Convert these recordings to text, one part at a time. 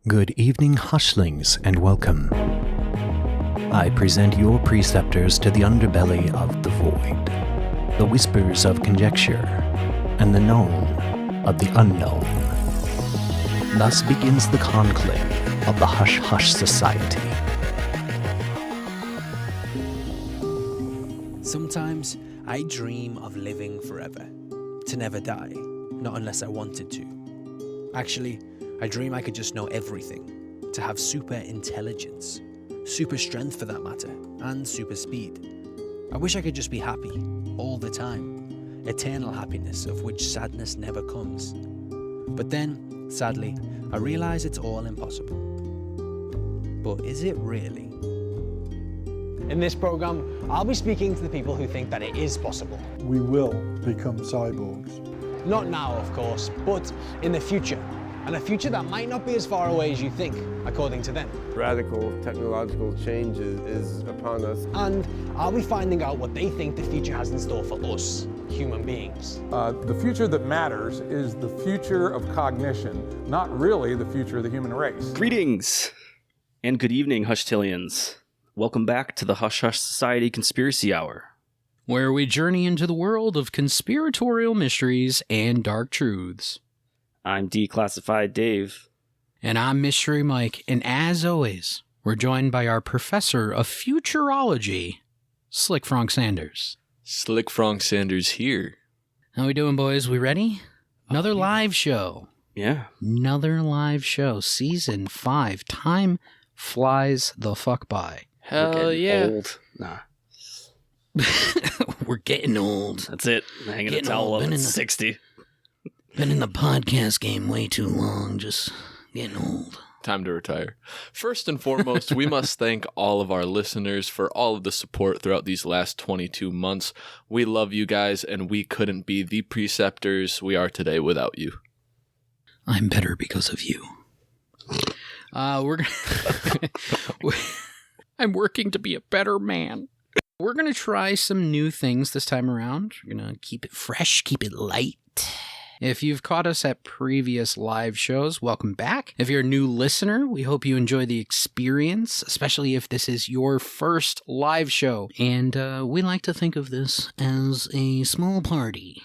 Good evening, hushlings, and welcome. I present your preceptors to the underbelly of the void, the whispers of conjecture, and the known of the unknown. Thus begins the conclave of the Hush Hush Society. Sometimes I dream of living forever, to never die, not unless I wanted to. Actually, I dream I could just know everything, to have super intelligence, super strength for that matter, and super speed. I wish I could just be happy, all the time, eternal happiness of which sadness never comes. But then, sadly, I realize it's all impossible. But is it really? In this program, I'll be speaking to the people who think that it is possible. We will become cyborgs. Not now, of course, but in the future. And a future that might not be as far away as you think, according to them. Radical technological change is upon us. And I'll be finding out what they think the future has in store for us, human beings. The future that matters is the future of cognition, not really the future of the human race. Greetings and good evening, Hushtillians. Welcome back to the Hush Hush Society Conspiracy Hour, where we journey into the world of conspiratorial mysteries and dark truths. I'm Declassified Dave. And I'm Mystery Mike, and as always, we're joined by our professor of futurology, Slick Frank Sanders. Slick Frank Sanders here. How we doing, boys? We ready? Another live show. Yeah. Another live show. Season 5. Time flies the fuck by. Hell yeah. Old. Nah. We're getting old. That's it. Hanging a towel up at 60. Been in the podcast game way too long, just getting old. Time to retire. First and foremost, we must thank all of our listeners for all of the support throughout these last 22 months. We love you guys, and we couldn't be the preceptors we are today without you. I'm better because of you. I'm working to be a better man. We're going to try some new things this time around. We're going to keep it fresh, keep it light. If you've caught us at previous live shows, welcome back. If you're a new listener, we hope you enjoy the experience, especially if this is your first live show. And we like to think of this as a small party.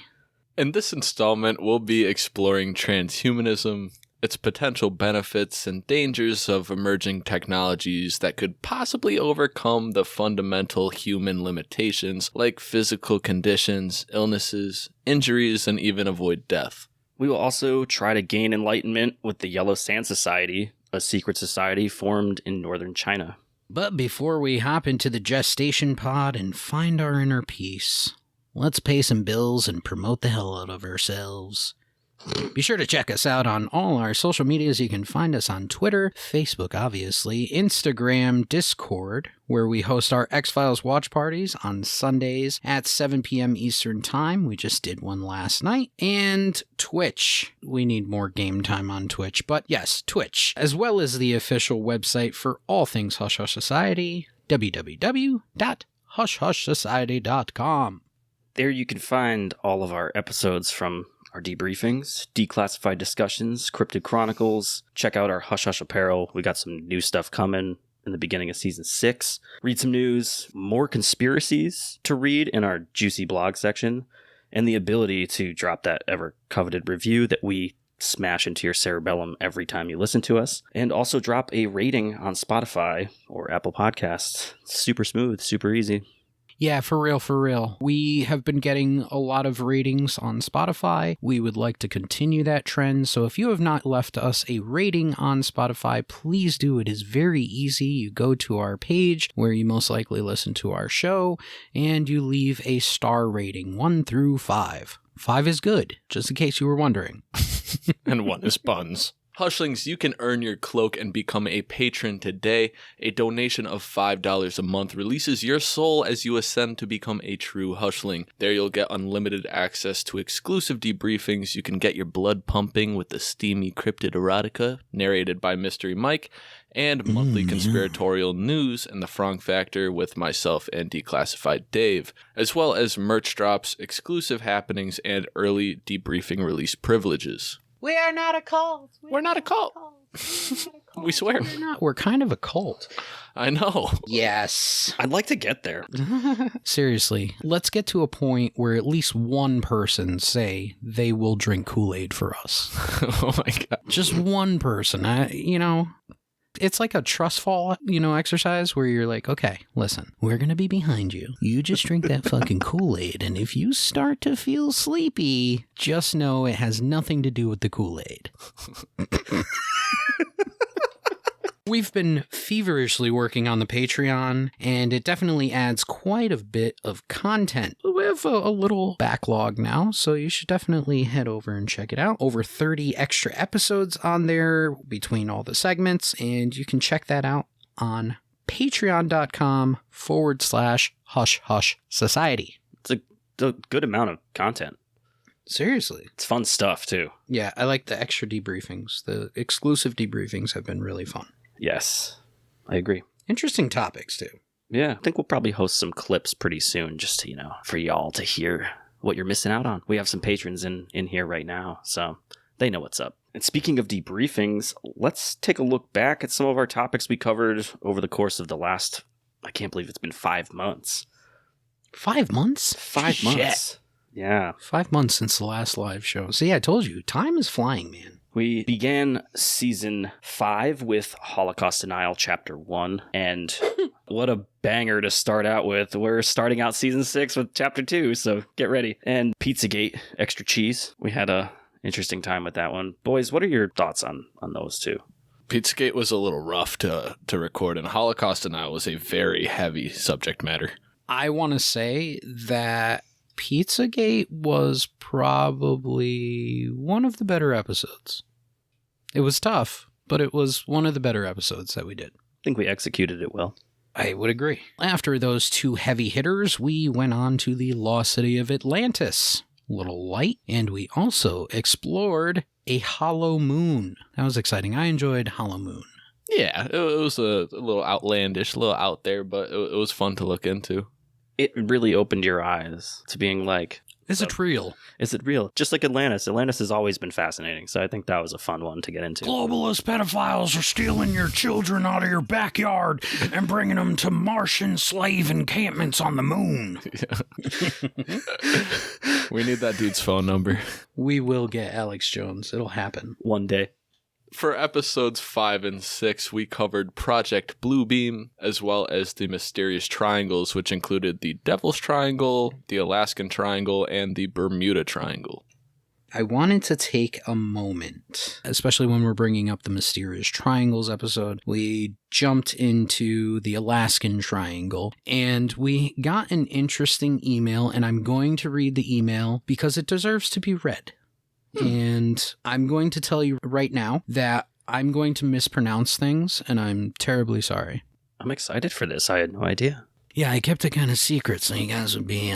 In this installment, we'll be exploring transhumanism, its potential benefits and dangers of emerging technologies that could possibly overcome the fundamental human limitations like physical conditions, illnesses, injuries, and even avoid death. We will also try to gain enlightenment with the Yellow Sand Society, a secret society formed in northern China. But before we hop into the gestation pod and find our inner peace, let's pay some bills and promote the hell out of ourselves. Be sure to check us out on all our social medias. You can find us on Twitter, Facebook, obviously, Instagram, Discord, where we host our X-Files watch parties on Sundays at 7 p.m. Eastern Time. We just did one last night. And Twitch. We need more game time on Twitch. But yes, Twitch, as well as the official website for all things Hush Hush Society, www.hushhushsociety.com. There you can find all of our episodes from our debriefings, declassified discussions, cryptid chronicles. Check out our Hush Hush apparel. We got some new stuff coming in the beginning of season 6. Read some news, more conspiracies to read in our juicy blog section, and the ability to drop that ever coveted review that we smash into your cerebellum every time you listen to us, and also drop a rating on Spotify or Apple Podcasts. Super smooth, super easy. Yeah, for real. We have been getting a lot of ratings on Spotify. We would like to continue that trend. So if you have not left us a rating on Spotify, please do. It is very easy. You go to our page where you most likely listen to our show and you leave a star rating, 1 through 5. 5 is good, just in case you were wondering. And 1 is buns. Hushlings, you can earn your cloak and become a patron today. A donation of $5 a month releases your soul as you ascend to become a true Hushling. There you'll get unlimited access to exclusive debriefings. You can get your blood pumping with the steamy cryptid erotica narrated by Mystery Mike, and monthly conspiratorial news and the Frank Factor with myself and Declassified Dave, as well as merch drops, exclusive happenings, and early debriefing release privileges. We are not a cult. We're not a cult. We swear. We're not. We're kind of a cult. I know. Yes. I'd like to get there. Seriously, let's get to a point where at least one person say they will drink Kool-Aid for us. Oh my God. Just one person. It's like a trust fall, exercise where you're like, okay, listen, we're going to be behind you. You just drink that fucking Kool-Aid. And if you start to feel sleepy, just know it has nothing to do with the Kool-Aid. We've been feverishly working on the Patreon, and it definitely adds quite a bit of content. We have a little backlog now, so you should definitely head over and check it out. Over 30 extra episodes on there between all the segments, and you can check that out on patreon.com/Hush Hush Society. It's a good amount of content. Seriously. It's fun stuff, too. Yeah, I like the extra debriefings. The exclusive debriefings have been really fun. Yes, I agree. Interesting topics, too. Yeah, I think we'll probably host some clips pretty soon just to, for y'all to hear what you're missing out on. We have some patrons in here right now, so they know what's up. And speaking of debriefings, let's take a look back at some of our topics we covered over the course of the last, I can't believe it's been 5 months. 5 months? 5 months. Yeah. 5 months since the last live show. See, I told you, time is flying, man. We began season 5 with Holocaust Denial Chapter 1, and what a banger to start out with. We're starting out season 6 with Chapter 2, so get ready. And Pizzagate, Extra Cheese. We had a interesting time with that one. Boys, what are your thoughts on those two? Pizzagate was a little rough to record, and Holocaust Denial was a very heavy subject matter. I want to say that Pizzagate was probably one of the better episodes. It was tough, but it was one of the better episodes that we did. I think we executed it well. I would agree. After those two heavy hitters, we went on to the lost city of Atlantis. A little light, and we also explored a hollow moon. That was exciting. I enjoyed Hollow Moon. Yeah, it was a little outlandish, a little out there, but it was fun to look into. It really opened your eyes to being like, is it real? Is it real? Just like Atlantis. Atlantis has always been fascinating, so I think that was a fun one to get into. Globalist pedophiles are stealing your children out of your backyard and bringing them to Martian slave encampments on the moon. Yeah. We need that dude's phone number. We will get Alex Jones. It'll happen. One day. For episodes 5 and 6, we covered Project Bluebeam, as well as the mysterious triangles, which included the Devil's Triangle, the Alaskan Triangle, and the Bermuda Triangle. I wanted to take a moment, especially when we're bringing up the Mysterious Triangles episode. We jumped into the Alaskan Triangle, and we got an interesting email, and I'm going to read the email because it deserves to be read. And I'm going to tell you right now that I'm going to mispronounce things, and I'm terribly sorry. I'm excited for this. I had no idea. Yeah, I kept it kind of secret so you guys would be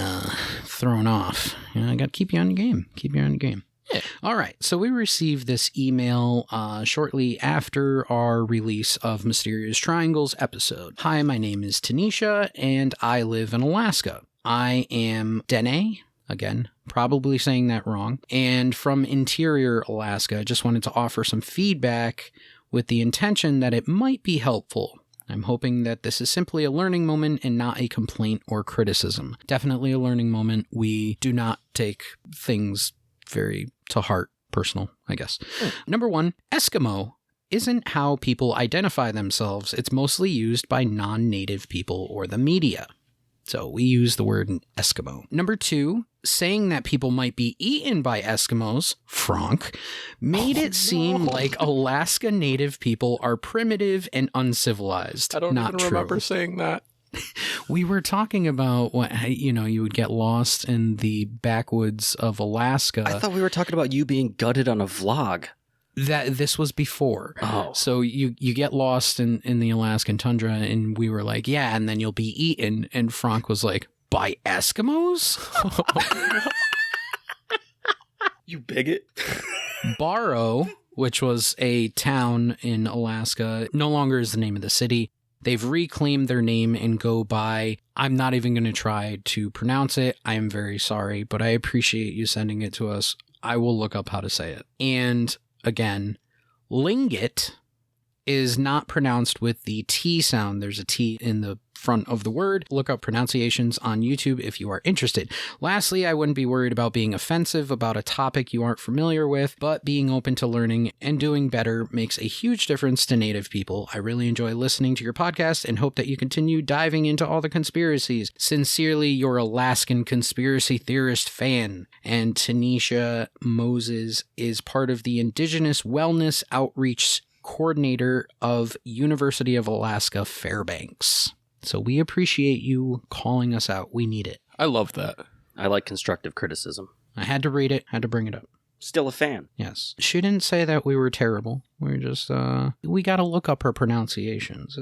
thrown off. I got to keep you on your game. Keep you on your game. Yeah. All right. So we received this email shortly after our release of Mysterious Triangles episode. Hi, my name is Tanisha, and I live in Alaska. I am Dene. Again, probably saying that wrong. And from Interior, Alaska, I just wanted to offer some feedback with the intention that it might be helpful. I'm hoping that this is simply a learning moment and not a complaint or criticism. Definitely a learning moment. We do not take things very to heart, personal, I guess. Number 1, Eskimo isn't how people identify themselves. It's mostly used by non-native people or the media. So we use the word Eskimo. Number 2, saying that people might be eaten by Eskimos, Frank, made it seem like Alaska Native people are primitive and uncivilized. I don't Not even true. remember saying that. We were talking about what, you would get lost in the backwoods of Alaska. I thought we were talking about you being gutted on a vlog. That this was before. Oh. So you get lost in the Alaskan tundra, and we were like, yeah, and then you'll be eaten. And Frank was like, by Eskimos? You bigot. Barrow, which was a town in Alaska, no longer is the name of the city. They've reclaimed their name and go by, I'm not even going to try to pronounce it. I am very sorry, but I appreciate you sending it to us. I will look up how to say it. And again, Lingot is not pronounced with the T sound. There's a T in the front of the word. Look up pronunciations on YouTube if you are interested. Lastly, I wouldn't be worried about being offensive about a topic you aren't familiar with, but being open to learning and doing better makes a huge difference to Native people. I really enjoy listening to your podcast and hope that you continue diving into all the conspiracies. Sincerely, your Alaskan conspiracy theorist fan. And Tanisha Moses is part of the Indigenous Wellness Outreach Coordinator of University of Alaska Fairbanks. So we appreciate you calling us out. We need it. I love that. I like constructive criticism. I had to read it, had to bring it up. Still a fan. Yes. She didn't say that we were terrible. We're just, we got to look up her pronunciations.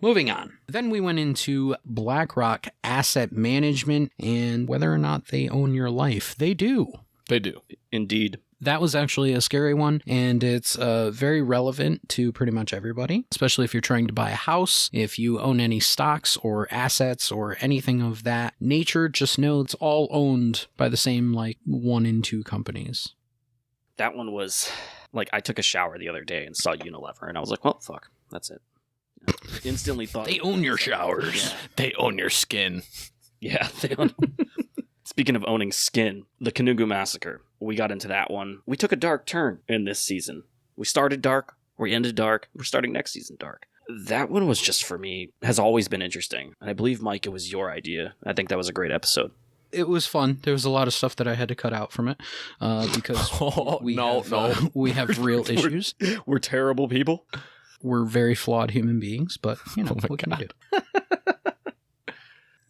Moving on. Then we went into BlackRock Asset Management and whether or not they own your life. They do. They do. Indeed. That was actually a scary one, and it's very relevant to pretty much everybody, especially if you're trying to buy a house, if you own any stocks or assets or anything of that nature. Just know it's all owned by the same, 1 in 2 companies. That one was, I took a shower the other day and saw Unilever, and I was like, well, fuck, that's it. Instantly thought... They own your showers. Yeah. They own your skin. Yeah, they own... Speaking of owning skin, the Canoe Massacre. We got into that one. We took a dark turn in this season. We started dark, we ended dark, we're starting next season dark. That one was just, for me, has always been interesting. And I believe, Mike, it was your idea. I think that was a great episode. It was fun. There was a lot of stuff that I had to cut out from it because we have real issues. We're terrible people. We're very flawed human beings, but, what can you do?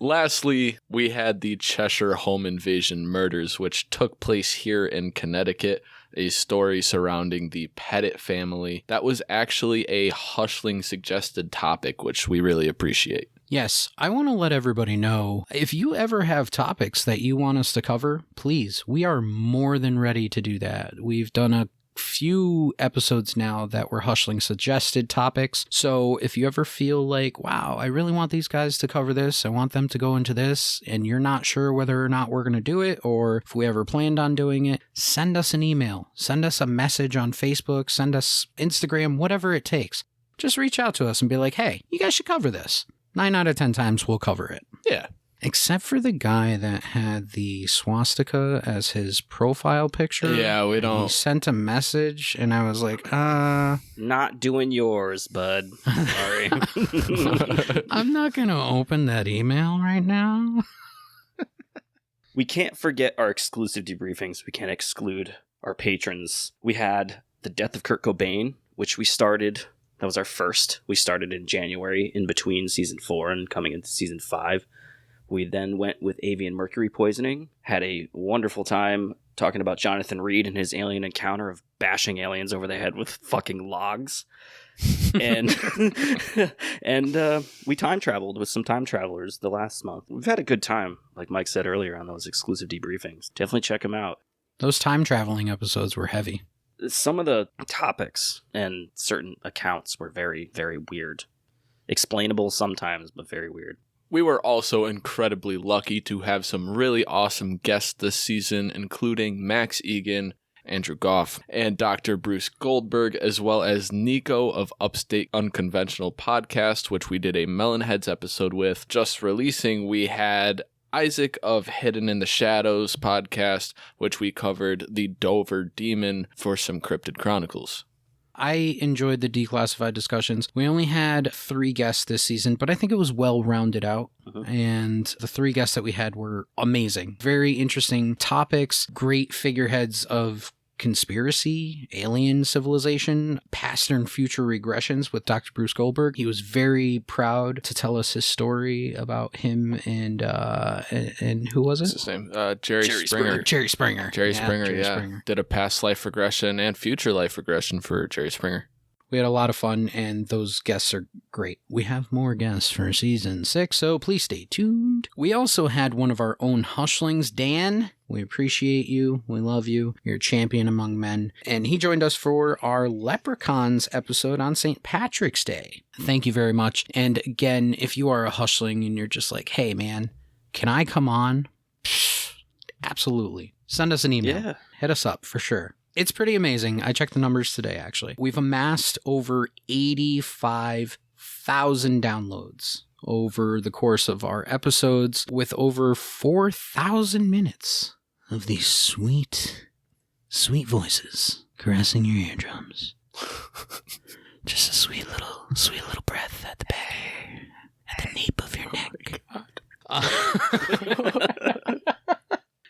Lastly, we had the Cheshire home invasion murders, which took place here in Connecticut, a story surrounding the Pettit family. That was actually a Hushling suggested topic, which we really appreciate. Yes, I want to let everybody know, if you ever have topics that you want us to cover, please, we are more than ready to do that. We've done a few episodes now that were Hushling suggested topics. So if you ever feel like, wow, I really want these guys to cover this, I want them to go into this, and you're not sure whether or not we're going to do it, or if we ever planned on doing it, send us an email, send us a message on Facebook, send us Instagram, whatever it takes. Just reach out to us and be like, hey, you guys should cover this. 9 out of 10 times we'll cover it. Yeah. Except for the guy that had the swastika as his profile picture. Yeah, we don't. He sent a message, and I was like, Not doing yours, bud. Sorry. I'm not going to open that email right now. We can't forget our exclusive debriefings. We can't exclude our patrons. We had the death of Kurt Cobain, which we started. That was our first. We started in January, in between season 4 and coming into season 5. We then went with avian mercury poisoning, had a wonderful time talking about Jonathan Reed and his alien encounter of bashing aliens over the head with fucking logs. And we time traveled with some time travelers the last month. We've had a good time, like Mike said earlier, on those exclusive debriefings. Definitely check them out. Those time traveling episodes were heavy. Some of the topics and certain accounts were very, very weird. Explainable sometimes, but very weird. We were also incredibly lucky to have some really awesome guests this season, including Max Egan, Andrew Goff, and Dr. Bruce Goldberg, as well as Nico of Upstate Unconventional Podcast, which we did a Melonheads episode with. Just releasing, we had Isaac of Hidden in the Shadows podcast, which we covered the Dover Demon for some Cryptid Chronicles. I enjoyed the declassified discussions. We only had 3 guests this season, but I think it was well rounded out. And the 3 guests that we had were amazing. Very interesting topics, great figureheads of conspiracy, alien civilization, past and future regressions with Dr. Bruce Goldberg. He was very proud to tell us his story about him and who was it? What's his name? Jerry Springer. Jerry Springer. Jerry Springer. Did a past life regression and future life regression for Jerry Springer. We had a lot of fun, and those guests are great. We have more guests for season 6, so please stay tuned. We also had one of our own Hushlings, Dan. We appreciate you. We love you. You're a champion among men. And he joined us for our Leprechauns episode on St. Patrick's Day. Thank you very much. And again, if you are a Hushling and you're just like, hey, man, can I come on? Psh, absolutely. Send us an email. Yeah. Hit us up for sure. It's pretty amazing. I checked the numbers today, actually. We've amassed over 85,000 downloads over the course of our episodes, with over 4,000 minutes of these sweet, sweet voices caressing your eardrums. Just a sweet little breath at the back, at the nape of your neck.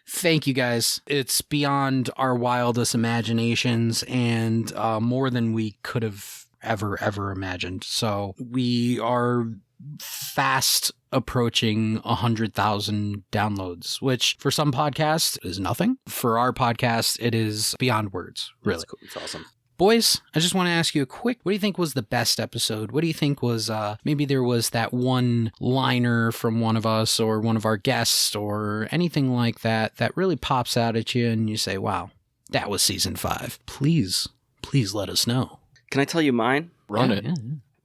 Thank you, guys. It's beyond our wildest imaginations and more than we could have ever imagined. So we are fast approaching 100,000 downloads, which for some podcasts is nothing. For our podcast, it is beyond words, really. That's cool. It's awesome. Boys, I just want to ask you a quick, what do you think was the best episode? What do you think was, maybe there was that one liner from one of us or one of our guests or anything like that that really pops out at you and you say, wow, that was season 5. Please let us know. Can I tell you mine? Run it. Yeah.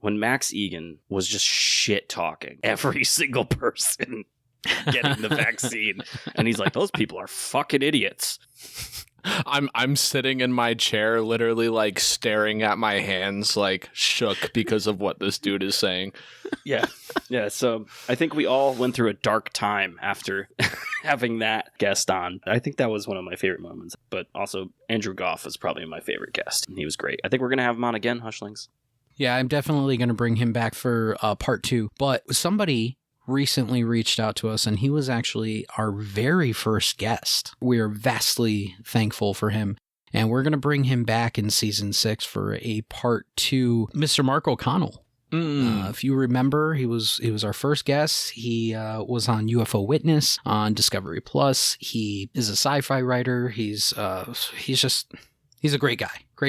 When Max Egan was just shit talking every single person getting the vaccine. And he's like, those people are fucking idiots. I'm sitting in my chair, literally like staring at my hands, like shook because of what this dude is saying. Yeah. So I think we all went through a dark time after having that guest on. I think that was one of my favorite moments. But also, Andrew Goff is probably my favorite guest. He was great. I think we're going to have him on again, Hushlings. Yeah, I'm definitely going to bring him back for part 2. But somebody recently reached out to us, and he was actually our very first guest. We are vastly thankful for him, and we're going to bring him back in season 6 for a part 2. Mr. Mark O'Connell. If you remember, he was our first guest. He was on UFO Witness on Discovery Plus. He is a sci-fi writer. He's a great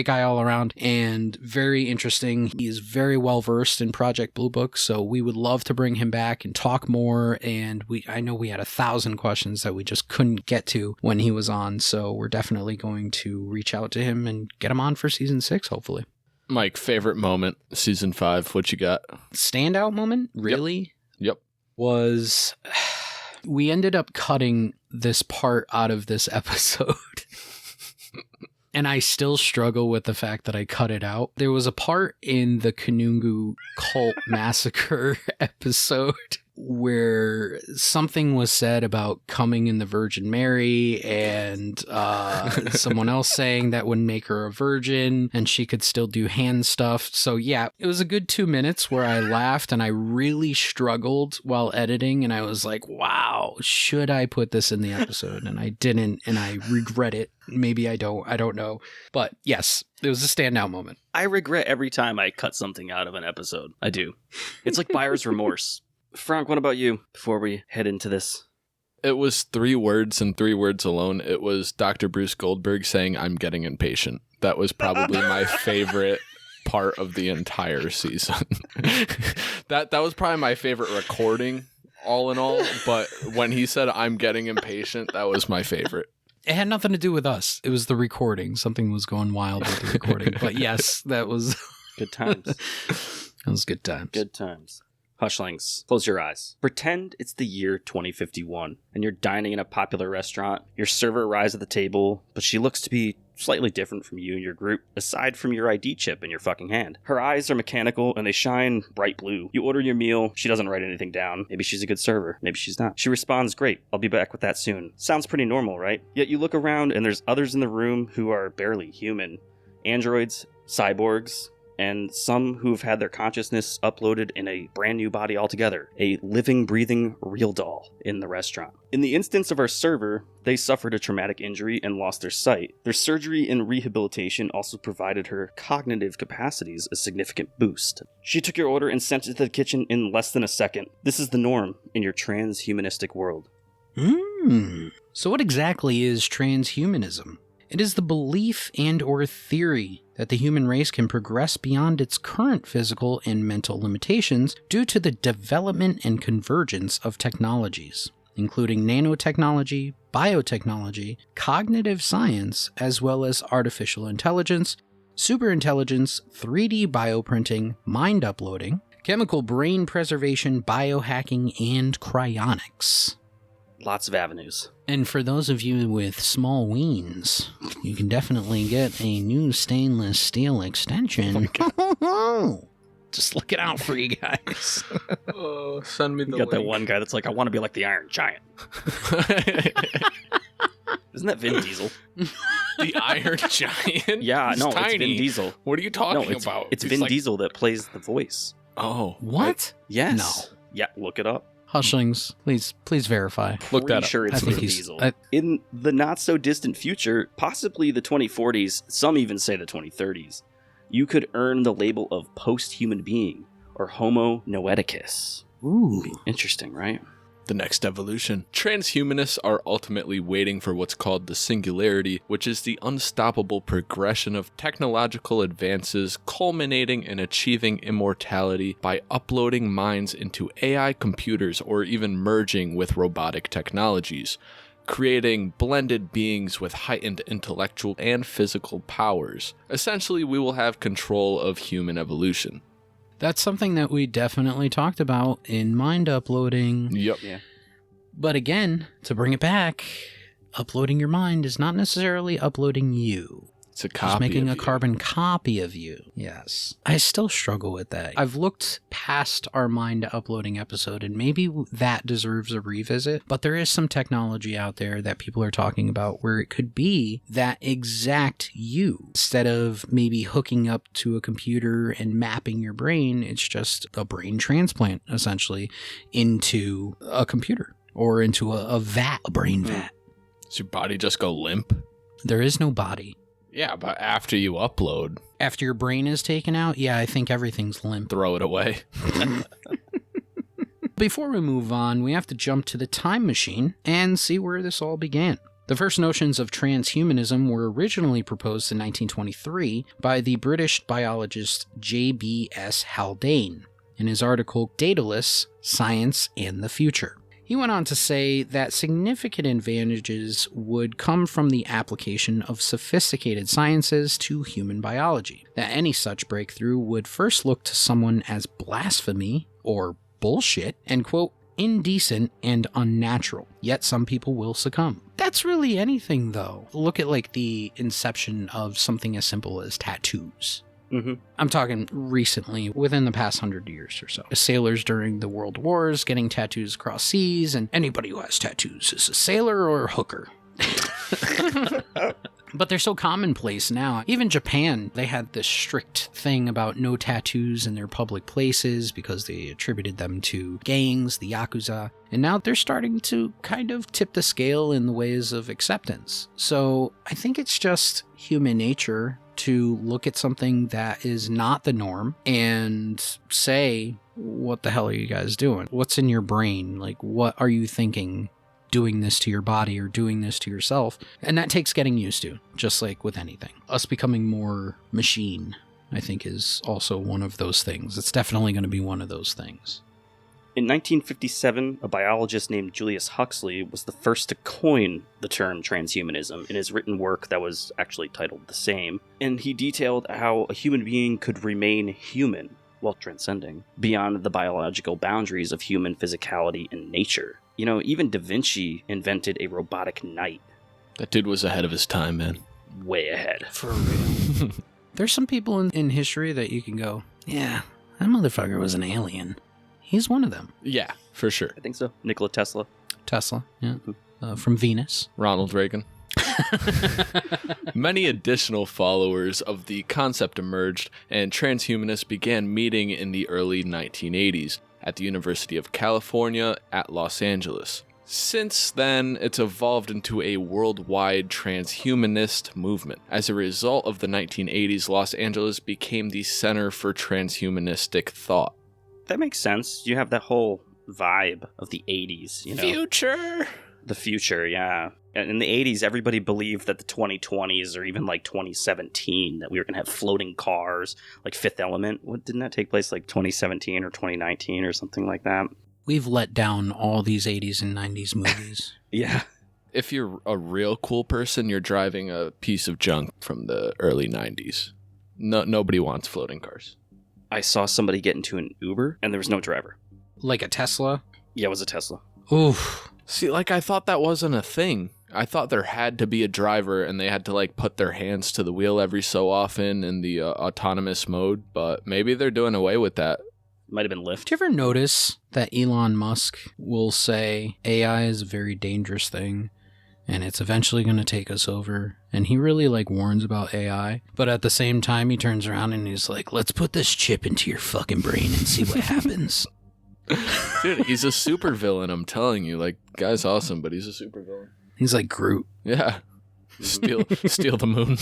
guy all around, and very interesting. He is very well versed in Project Blue Book, so we would love to bring him back and talk more. And I know we had 1,000 questions that we just couldn't get to when he was on, so we're definitely going to reach out to him and get him on for season 6, hopefully. Mike, favorite moment, season 5, what you got? Standout moment, really? Yep. Was we ended up cutting this part out of this episode. And I still struggle with the fact that I cut it out. There was a part in the Canoe Massacre episode where something was said about coming in the Virgin Mary and someone else saying that would make her a virgin and she could still do hand stuff. So yeah, it was a good 2 minutes where I laughed and I really struggled while editing. And I was like, wow, should I put this in the episode? And I didn't, and I regret it. Maybe I don't know. But yes, it was a standout moment. I regret every time I cut something out of an episode. I do. It's like buyer's remorse. Frank, what about you before we head into this? It was 3 words and 3 words alone. It was Dr. Bruce Goldberg saying, "I'm getting impatient." That was probably my favorite part of the entire season. That was probably my favorite recording, all in all. But when he said, "I'm getting impatient," that was my favorite. It had nothing to do with us. It was the recording. Something was going wild with the recording. But yes, that was... Good times. That was good times. Good times. Hushlings, close your eyes. Pretend it's the year 2051, and you're dining in a popular restaurant. Your server arrives at the table, but she looks to be slightly different from you and your group, aside from your ID chip in your fucking hand. Her eyes are mechanical, and they shine bright blue. You order your meal, she doesn't write anything down. Maybe she's a good server, maybe she's not. She responds, "Great, I'll be back with that soon." Sounds pretty normal, right? Yet you look around, and there's others in the room who are barely human. Androids, cyborgs, and some who've had their consciousness uploaded in a brand new body altogether, a living, breathing, real doll in the restaurant. In the instance of our server, they suffered a traumatic injury and lost their sight. Their surgery and rehabilitation also provided her cognitive capacities a significant boost. She took your order and sent it to the kitchen in less than a second. This is the norm in your transhumanistic world. So what exactly is transhumanism? It is the belief and or theory that the human race can progress beyond its current physical and mental limitations due to the development and convergence of technologies, including nanotechnology, biotechnology, cognitive science, as well as artificial intelligence, superintelligence, 3D bioprinting, mind uploading, chemical brain preservation, biohacking, and cryonics. Lots of avenues. And for those of you with small weens, you can definitely get a new stainless steel extension. Just looking out for you guys. Oh, send me the You got link. that one guy that's like, I want to be like the Iron Giant. Isn't that Vin Diesel? The Iron Giant? Yeah, He's no, tiny. it's Vin Diesel. What are you talking No, about? it's He's Vin like- Diesel that plays the voice. Oh. What? Yes. No. Yeah, look it up. Hushlings, please verify. Look that Pretty up. sure I it's think Vin he's- Diesel. I- In the not so distant future, possibly the 2040s, some even say the 2030s, you could earn the label of post-human being or Homo noeticus. Ooh. Interesting, right? The next evolution. Transhumanists are ultimately waiting for what's called the Singularity, which is the unstoppable progression of technological advances culminating in achieving immortality by uploading minds into AI computers or even merging with robotic technologies, creating blended beings with heightened intellectual and physical powers. Essentially, we will have control of human evolution. That's something that we definitely talked about in mind uploading. Yep. Yeah. But again, to bring it back, uploading your mind is not necessarily uploading you. It's a Just copy making of a you. carbon copy of you. Yes. I still struggle with that. I've looked past our mind uploading episode, and maybe that deserves a revisit, but there is some technology out there that people are talking about where it could be that exact you. Instead of maybe hooking up to a computer and mapping your brain, it's just a brain transplant, essentially, into a computer or into a brain vat. Does your body just go limp? There is no body. Yeah, but after you upload, After your brain is taken out, yeah, I think everything's limp. throw it away. Before we move on, we have to jump to the time machine and see where this all began. The first notions of transhumanism were originally proposed in 1923 by the British biologist J.B.S. Haldane in his article Daedalus, Science and the Future. He went on to say that significant advantages would come from the application of sophisticated sciences to human biology, that any such breakthrough would first look to someone as blasphemy or bullshit and, quote, indecent and unnatural, yet some people will succumb. That's really anything, though. Look at, like, the inception of something as simple as tattoos. Mm-hmm. I'm talking recently, within the past 100 years or so. Sailors during the World Wars getting tattoos across seas, and anybody who has tattoos is a sailor or a hooker. But they're so commonplace now. Even Japan, they had this strict thing about no tattoos in their public places because they attributed them to gangs, the Yakuza. And now they're starting to kind of tip the scale in the ways of acceptance. So I think it's just human nature to look at something that is not the norm and say, what the hell are you guys doing? What's in your brain? Like, what are you thinking doing this to your body or doing this to yourself? And that takes getting used to, just like with anything. Us becoming more machine, I think, is also one of those things. It's definitely going to be one of those things. In 1957, a biologist named Julius Huxley was the first to coin the term transhumanism in his written work that was actually titled the same, and he detailed how a human being could remain human while transcending beyond the biological boundaries of human physicality and nature. You know, even Da Vinci invented a robotic knight. That dude was ahead of his time, man. Way ahead. For real. There's some people in history that you can go, yeah, that motherfucker was an alien. He's one of them. Yeah, for sure. I think so. Nikola Tesla. Tesla, yeah. From Venus. Ronald Reagan. Many additional followers of the concept emerged, and transhumanists began meeting in the early 1980s at the University of California at Los Angeles. Since then, it's evolved into a worldwide transhumanist movement. As a result of the 1980s, Los Angeles became the center for transhumanistic thought. That makes sense. You have that whole vibe of the 80s, you know. Future! The future, yeah. In the 80s, everybody believed that the 2020s or even like 2017, that we were going to have floating cars, like Fifth Element. What, didn't that take place like 2017 or 2019 or something like that? We've let down all these 80s and 90s movies. Yeah. If you're a real cool person, you're driving a piece of junk from the early 90s. Nobody wants floating cars. I saw somebody get into an Uber and there was no driver. Like a Tesla? Yeah, it was a Tesla. Oof. See, like, I thought that wasn't a thing. I thought there had to be a driver and they had to, like, put their hands to the wheel every so often in the autonomous mode, but maybe they're doing away with that. Might have been Lyft. Do you ever notice that Elon Musk will say AI is a very dangerous thing and it's eventually going to take us over? And he really, like, warns about AI, but at the same time he turns around and he's like, let's put this chip into your fucking brain and see what happens. Dude, he's a supervillain, I'm telling you. Like, guy's awesome, but he's a supervillain. He's like Groot. Yeah. Steal the moon.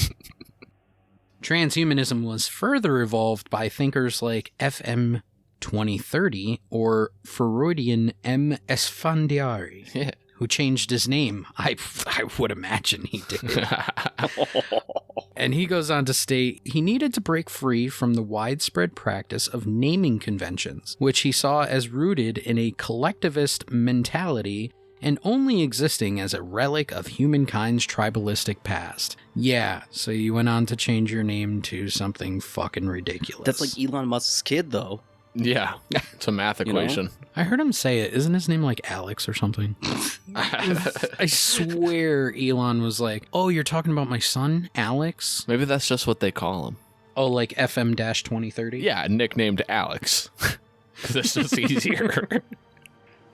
Transhumanism was further evolved by thinkers like FM 2030 or Freudian M. Esfandiari, Yeah. who changed his name. I would imagine he did. And he goes on to state he needed to break free from the widespread practice of naming conventions, which he saw as rooted in a collectivist mentality and only existing as a relic of humankind's tribalistic past. Yeah, so you went on to change your name to something fucking ridiculous. That's like Elon Musk's kid, though. Yeah. It's a math equation. I heard him say it. Isn't his name like Alex or something? I swear Elon was like, oh, you're talking about my son, Alex? Maybe that's just what they call him. Oh, like FM-2030? Yeah, nicknamed Alex. Because it's just easier.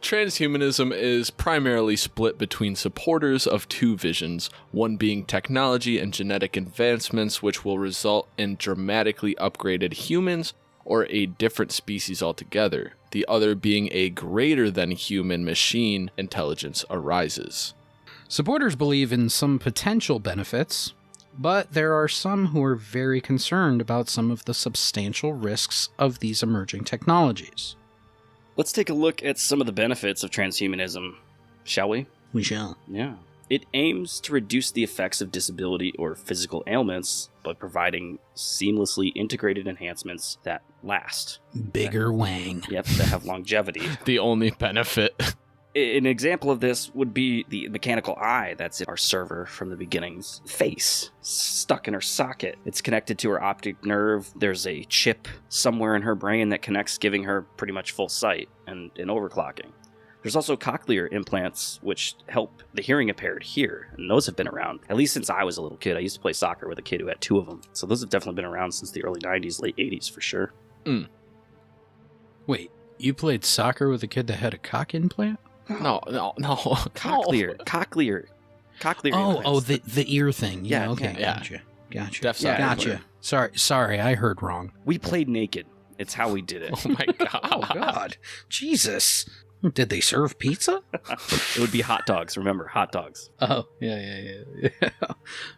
Transhumanism is primarily split between supporters of two visions, one being technology and genetic advancements which will result in dramatically upgraded humans or a different species altogether, the other being a greater than human machine intelligence arises. Supporters believe in some potential benefits, but there are some who are very concerned about some of the substantial risks of these emerging technologies. Let's take a look at some of the benefits of transhumanism, shall we? We shall. Yeah. It aims to reduce the effects of disability or physical ailments by providing seamlessly integrated enhancements that last. Bigger wang. Yep, that have longevity. The only benefit. An example of this would be the mechanical eye that's in our server from the beginning's face, stuck in her socket. It's connected to her optic nerve. There's a chip somewhere in her brain that connects, giving her pretty much full sight and overclocking. There's also cochlear implants, which help the hearing impaired hear, and those have been around, at least since I was a little kid. I used to play soccer with a kid who had 2 of them, so those have definitely been around since the early 90s, late 80s for sure. Wait, you played soccer with a kid that had a cock implant? No. Cochlear Oh, implants. the ear thing. Yeah, Yeah, okay, yeah. Gotcha. Deaf side Gotcha. Sorry, I heard wrong. We played naked. It's how we did it. Oh my god. Oh, God. Jesus. Did they serve pizza? It would be hot dogs, remember, hot dogs. Oh, yeah.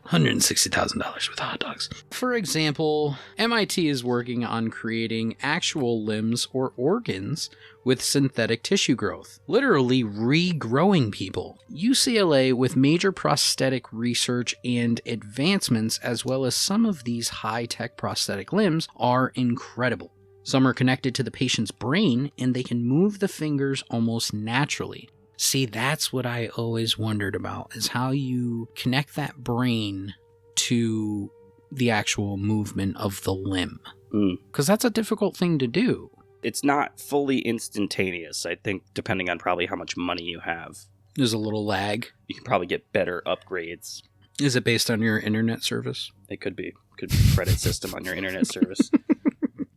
$160,000 worth of hot dogs. For example, MIT is working on creating actual limbs or organs with synthetic tissue growth, literally regrowing people. UCLA, with major prosthetic research and advancements, as well as some of these high-tech prosthetic limbs, are incredible. Some are connected to the patient's brain, and they can move the fingers almost naturally. See, that's what I always wondered about, is how you connect that brain to the actual movement of the limb. Because that's a difficult thing to do. It's not fully instantaneous, I think, depending on probably how much money you have. There's a little lag. You can probably get better upgrades. Is it based on your internet service? It could be. Could be a credit system on your internet service.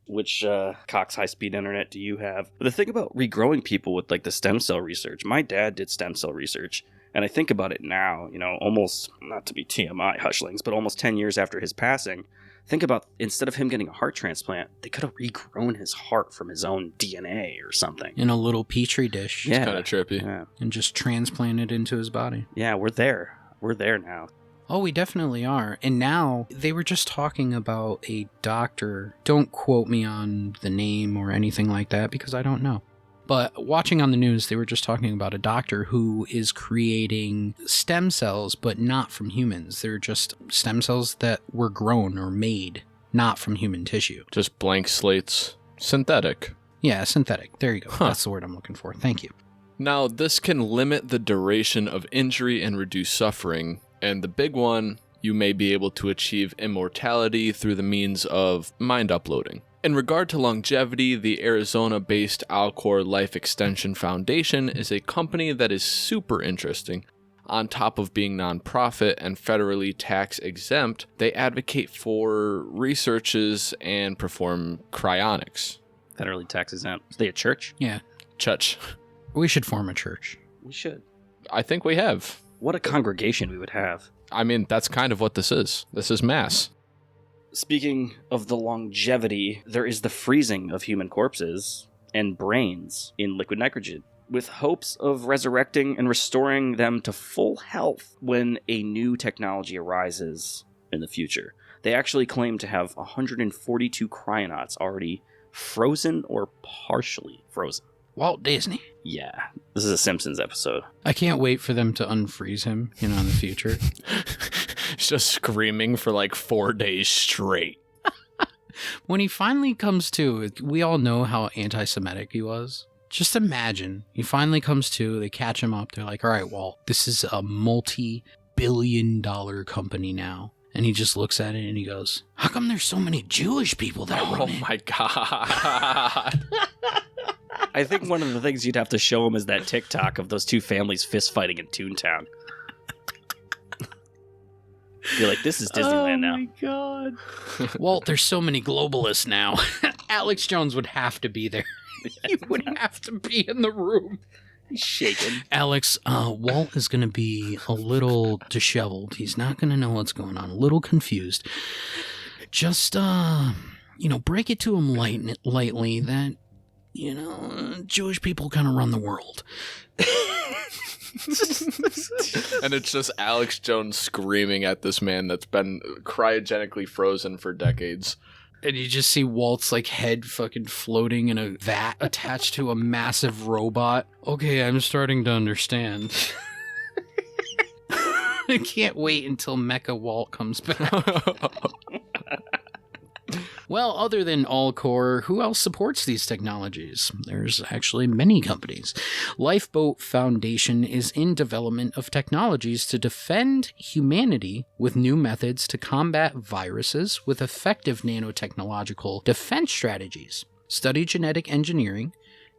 Which Cox high-speed internet do you have? But the thing about regrowing people with like the stem cell research, my dad did stem cell research, and I think about it now, almost, not to be TMI hushlings, but almost 10 years after his passing, think about, instead of him getting a heart transplant, they could have regrown his heart from his own DNA or something. In a little petri dish. Yeah. Kind of trippy. Yeah. And just transplant it into his body. Yeah, we're there. We're there now. Oh, we definitely are. And now, they were just talking about a doctor. Don't quote me on the name or anything like that, because I don't know. But watching on the news, they were just talking about a doctor who is creating stem cells, but not from humans. They're just stem cells that were grown or made, not from human tissue. Just blank slates. Synthetic. Yeah, synthetic. There you go. That's the word I'm looking for. Thank you. Now, this can limit the duration of injury and reduce suffering. And the big one, you may be able to achieve immortality through the means of mind uploading. In regard to longevity, the Arizona-based Alcor Life Extension Foundation is a company that is super interesting. On top of being nonprofit and federally tax exempt, they advocate for researches and perform cryonics. Federally tax exempt. Is they a church? Yeah. Church. We should form a church. We should. I think we have. What a congregation we would have. I mean, that's kind of what this is. This is mass. Speaking of the longevity, there is the freezing of human corpses and brains in liquid nitrogen, with hopes of resurrecting and restoring them to full health when a new technology arises in the future. They actually claim to have 142 cryonauts already frozen or partially frozen. Walt Disney. Yeah, this is a Simpsons episode. I can't wait for them to unfreeze him, in the future. He's just screaming for like 4 days straight. When he finally comes to, we all know how anti-Semitic he was. Just imagine, he finally comes to, they catch him up, they're like, all right, Walt, this is a multi-billion-dollar company now. And he just looks at it and he goes, how come there's so many Jewish people that run it? Oh my god. I think one of the things you'd have to show him is that TikTok of those two families fist fighting in Toontown. Be like, this is Disneyland now. Oh my god. Walt, there's so many globalists now. Alex Jones would have to be there. He would have to be in the room. He's shaking. Alex, Walt is going to be a little disheveled. He's not going to know what's going on. A little confused. Just, break it to him lightly that, Jewish people kind of run the world. And it's just Alex Jones screaming at this man that's been cryogenically frozen for decades. And you just see Walt's head fucking floating in a vat attached to a massive robot. Okay, I'm starting to understand. I can't wait until Mecha Walt comes back. Well, other than Alcor, who else supports these technologies? There's actually many companies. Lifeboat Foundation is in development of technologies to defend humanity with new methods to combat viruses with effective nanotechnological defense strategies, study genetic engineering,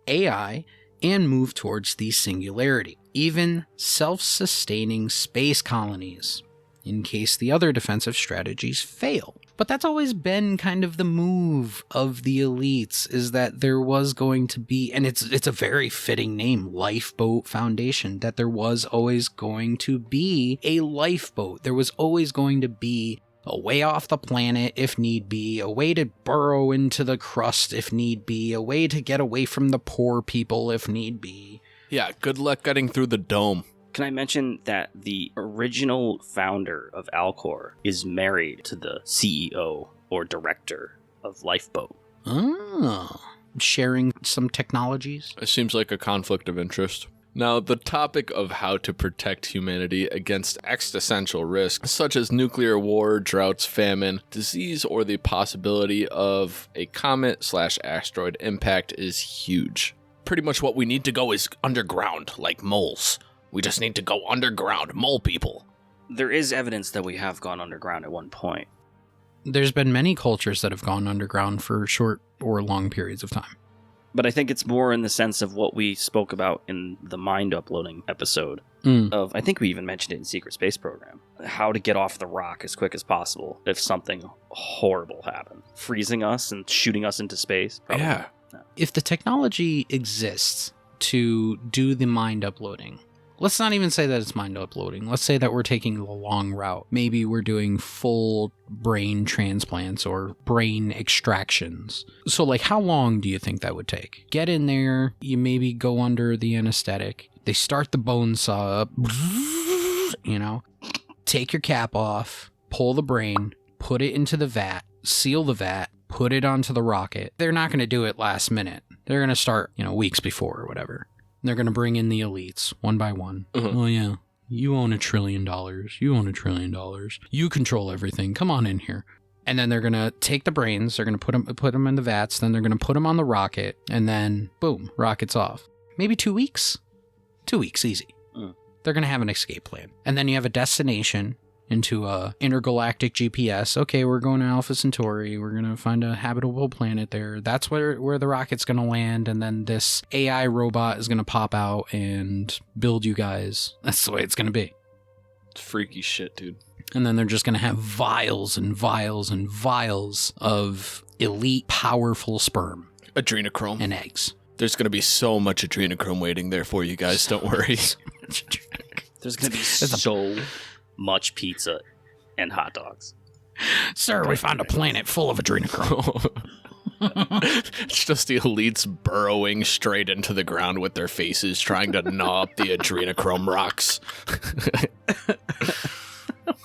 AI, and move towards the singularity. Even self-sustaining space colonies, in case the other defensive strategies fail. But that's always been kind of the move of the elites, is that there was going to be, and it's a very fitting name, Lifeboat Foundation, that there was always going to be a lifeboat. There was always going to be a way off the planet if need be, a way to burrow into the crust if need be, a way to get away from the poor people if need be. Yeah, good luck getting through the dome. Can I mention that the original founder of Alcor is married to the CEO or director of Lifeboat? Oh, sharing some technologies? It seems like a conflict of interest. Now, the topic of how to protect humanity against existential risks, such as nuclear war, droughts, famine, disease, or the possibility of a comet/asteroid impact is huge. Pretty much what we need to go is underground, like moles. We just need to go underground, mole people. There is evidence that we have gone underground at one point. There's been many cultures that have gone underground for short or long periods of time. But I think it's more in the sense of what we spoke about in the mind uploading episode. I think we even mentioned it in Secret Space Program. How to get off the rock as quick as possible if something horrible happened. Freezing us and shooting us into space. Probably. Yeah. If the technology exists to do the mind uploading, let's not even say that it's mind uploading. Let's say that we're taking the long route. Maybe we're doing full brain transplants or brain extractions. So how long do you think that would take? Get in there, you maybe go under the anesthetic. They start the bone saw up, take your cap off, pull the brain, put it into the vat, seal the vat, put it onto the rocket. They're not going to do it last minute. They're going to start, weeks before or whatever. They're going to bring in the elites one by one. Oh, yeah. You own $1 trillion. You own $1 trillion. You control everything. Come on in here. And then they're going to take the brains. They're going to put them in the vats. Then they're going to put them on the rocket. And then, boom, rocket's off. Maybe 2 weeks? 2 weeks, easy. They're going to have an escape plan. And then you have a destination. into a intergalactic GPS. Okay, we're going to Alpha Centauri. We're going to find a habitable planet there. That's where the rocket's going to land. And then this AI robot is going to pop out and build you guys. That's the way it's going to be. It's freaky shit, dude. And then they're just going to have vials and vials and vials of elite, powerful sperm. Adrenochrome. And eggs. There's going to be so much adrenochrome waiting there for you guys. Don't worry. There's going to be so much pizza and hot dogs. Sir, we found a planet full of adrenochrome. It's just the elites burrowing straight into the ground with their faces, trying to gnaw up the adrenochrome rocks.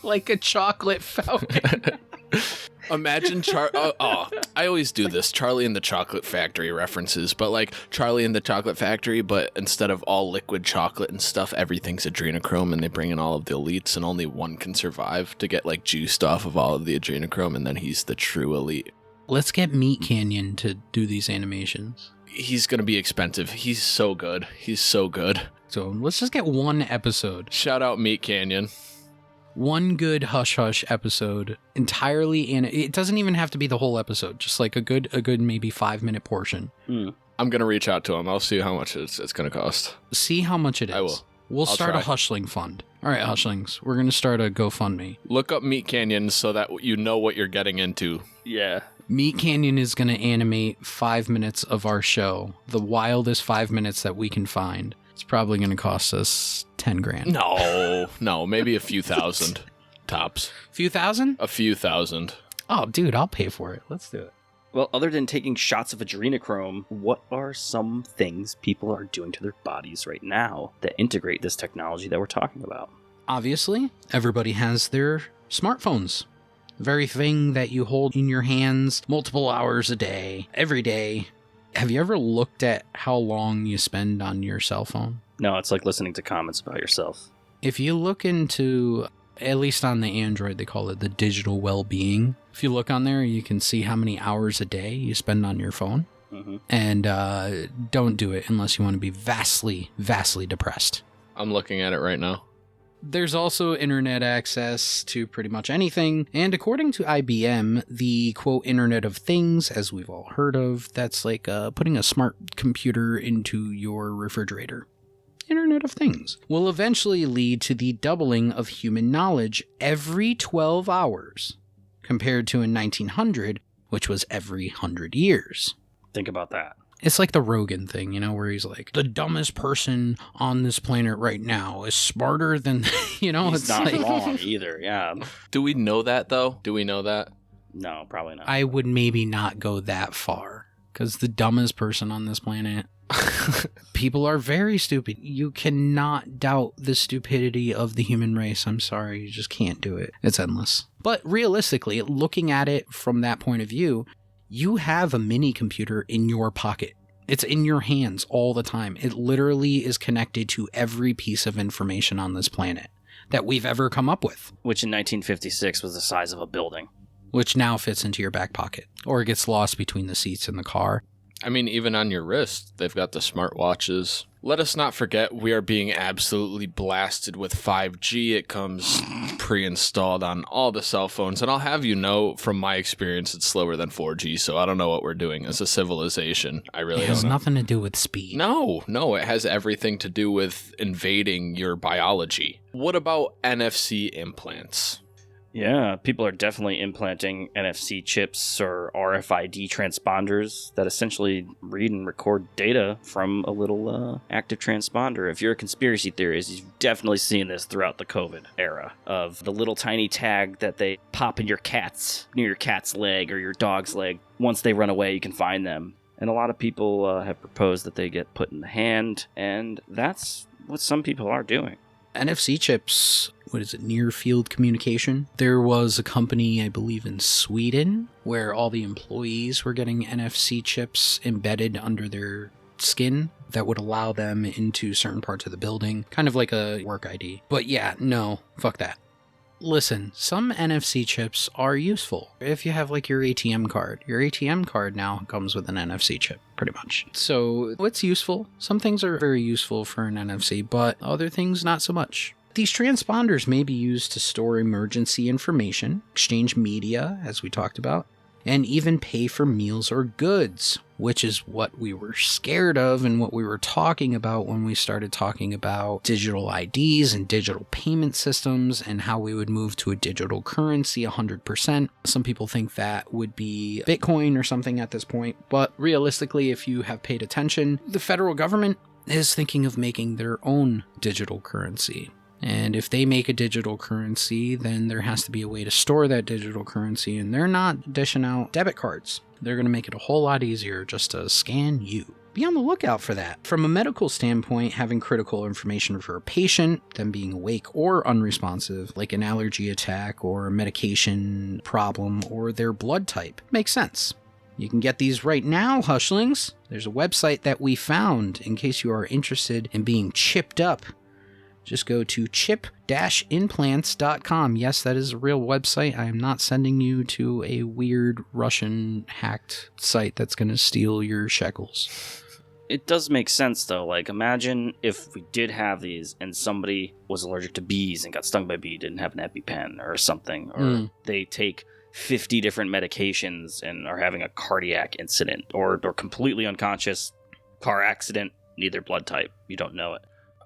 Like a chocolate fountain. Imagine I always do this Charlie and the Chocolate Factory references, but like Charlie and the Chocolate Factory, but instead of all liquid chocolate and stuff, everything's adrenochrome, and they bring in all of the elites, and only one can survive to get like juiced off of all of the adrenochrome, and then he's the true elite. Let's get Meat Canyon to do these animations. He's gonna be expensive. He's so good. He's so good. So let's just get one episode. Shout out Meat Canyon. One good Hush Hush episode entirely, and it doesn't even have to be the whole episode, just like a good maybe 5-minute portion. I'm gonna reach out to him. I'll see how much it's gonna cost. See how much it is. I will. We'll I'll start try. a Hushling fund. All right, Hushlings, we're gonna start a GoFundMe. Look up Meat Canyon so that you know what you're getting into. Yeah. Meat Canyon is gonna animate 5 minutes of our show, the wildest 5 minutes that we can find. It's probably gonna cost us 10 grand. No, maybe a few thousand tops. Few thousand? A few thousand. Oh, dude, I'll pay for it. Let's do it. Well, other than taking shots of adrenochrome, what are some things people are doing to their bodies right now that integrate this technology that we're talking about? Obviously, everybody has their smartphones. The very thing that you hold in your hands multiple hours a day, every day. Have you ever looked at how long you spend on your cell phone? No, it's like listening to comments about yourself. If you look into, at least on the Android, they call it the digital well-being. If you look on there, you can see how many hours a day you spend on your phone. Mm-hmm. And don't do it unless you want to be vastly, vastly depressed. I'm looking at it right now. There's also internet access to pretty much anything, and according to IBM, the quote Internet of Things, as we've all heard of, that's like putting a smart computer into your refrigerator. Internet of Things will eventually lead to the doubling of human knowledge every 12 hours, compared to in 1900, which was every 100 years. Think about that. It's like the Rogan thing, you know, where he's like, the dumbest person on this planet right now is smarter than, you know, He's it's not like, wrong either, yeah. Do we know that, though? Do we know that? No, probably not. I would maybe not go that far, because the dumbest person on this planet, people are very stupid. You cannot doubt the stupidity of the human race. I'm sorry, you just can't do it. It's endless. But realistically, looking at it from that point of view, you have a mini computer in your pocket. It's in your hands all the time. It literally is connected to every piece of information on this planet that we've ever come up with. Which in 1956 was the size of a building. Which now fits into your back pocket. Or it gets lost between the seats in the car. I mean, even on your wrist, they've got the smartwatches. Let us not forget we are being absolutely blasted with 5G. It comes pre-installed on all the cell phones. And I'll have you know, from my experience, it's slower than 4G. So I don't know what we're doing as a civilization. I really It don't has know. nothing to do with speed. No, it has everything to do with invading your biology. What about NFC implants? Yeah, people are definitely implanting NFC chips or RFID transponders that essentially read and record data from a little active transponder. If you're a conspiracy theorist, you've definitely seen this throughout the COVID era of the little tiny tag that they pop in your near your cat's leg or your dog's leg. Once they run away, you can find them. And a lot of people have proposed that they get put in the hand, and that's what some people are doing. NFC chips, what is it, near field communication? There was a company, I believe in Sweden, where all the employees were getting NFC chips embedded under their skin that would allow them into certain parts of the building, kind of like a work ID. But yeah, no, fuck that. Listen, some NFC chips are useful. If you have like your ATM card now comes with an NFC chip, pretty much. So it's useful. Some things are very useful for an NFC, but other things not so much. These transponders may be used to store emergency information, exchange media, as we talked about, and even pay for meals or goods, which is what we were scared of and what we were talking about when we started talking about digital IDs and digital payment systems and how we would move to a digital currency 100%. Some people think that would be Bitcoin or something at this point, but realistically, if you have paid attention, the federal government is thinking of making their own digital currency. And if they make a digital currency, then there has to be a way to store that digital currency, and they're not dishing out debit cards. They're going to make it a whole lot easier just to scan you. Be on the lookout for that. From a medical standpoint, having critical information for a patient, them being awake or unresponsive, like an allergy attack or a medication problem or their blood type, makes sense. You can get these right now, Hushlings. There's a website that we found in case you are interested in being chipped up. Just go to chip-implants.com. Yes, that is a real website. I am not sending you to a weird Russian hacked site that's going to steal your shekels. It does make sense, though. Like, imagine if we did have these and somebody was allergic to bees and got stung by a bee, didn't have an EpiPen or something, or they take 50 different medications and are having a cardiac incident, or completely unconscious, car accident, neither blood type, you don't know it.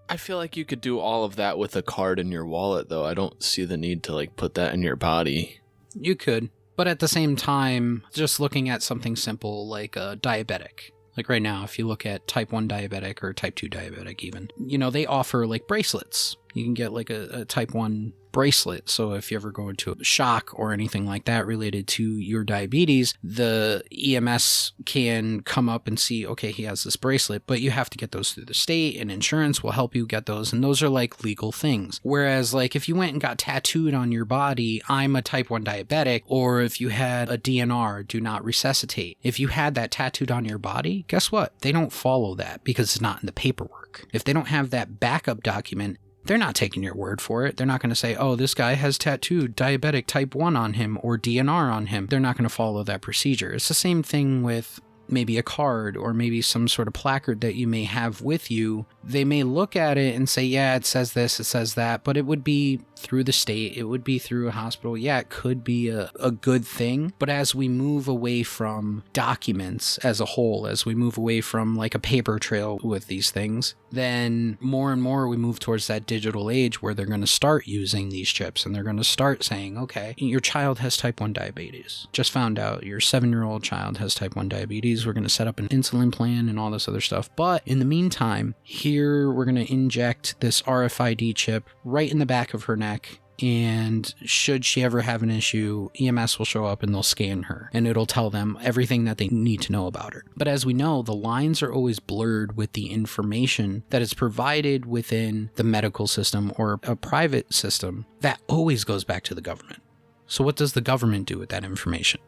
I feel like you could do all of that with a card in your wallet, though. I don't see the need to, like, put that in your body. You could, but at the same time, just looking at something simple like a diabetic. Like right now, if you look at type 1 diabetic or type 2 diabetic even, they offer like bracelets. You can get like a type 1 bracelet. So if you ever go into a shock or anything like that related to your diabetes, the EMS can come up and see, okay, he has this bracelet, but you have to get those through the state, and insurance will help you get those. And those are like legal things. Whereas like if you went and got tattooed on your body, I'm a type 1 diabetic, or if you had a DNR, do not resuscitate. If you had that tattooed on your body, guess what? They don't follow that because it's not in the paperwork. If they don't have that backup document, they're not taking your word for it. They're not going to say, oh, this guy has tattooed diabetic type 1 on him or DNR on him. They're not going to follow that procedure. It's the same thing with maybe a card or maybe some sort of placard that you may have with you. They may look at it and say, yeah, it says this, it says that, but it would be through the state, it would be through a hospital. Yeah, it could be a good thing. But as we move away from documents as a whole, as we move away from like a paper trail with these things, then more and more we move towards that digital age where they're going to start using these chips and they're going to start saying, okay, your child has type 1 diabetes. Just found out your 7-year-old child has type 1 diabetes. We're going to set up an insulin plan and all this other stuff. But in the meantime, here we're going to inject this RFID chip right in the back of her neck. And should she ever have an issue, EMS will show up and they'll scan her and it'll tell them everything that they need to know about her. But as we know, the lines are always blurred with the information that is provided within the medical system or a private system that always goes back to the government. So what does the government do with that information?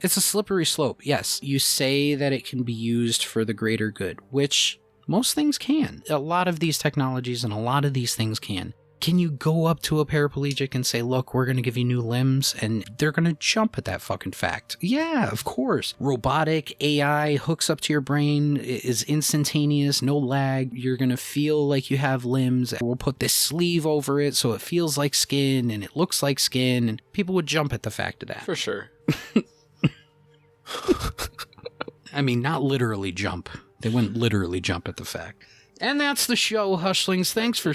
It's a slippery slope. Yes, you say that it can be used for the greater good, which most things can. A lot of these technologies and a lot of these things can. Can you go up to a paraplegic and say, look, we're going to give you new limbs? And they're going to jump at that fucking fact. Yeah, of course. Robotic AI hooks up to your brain, is instantaneous, no lag. You're going to feel like you have limbs. We'll put this sleeve over it so it feels like skin and it looks like skin. And people would jump at the fact of that. For sure. I mean, not literally jump. They wouldn't literally jump at the fact. And that's the show, Hushlings. Thanks for...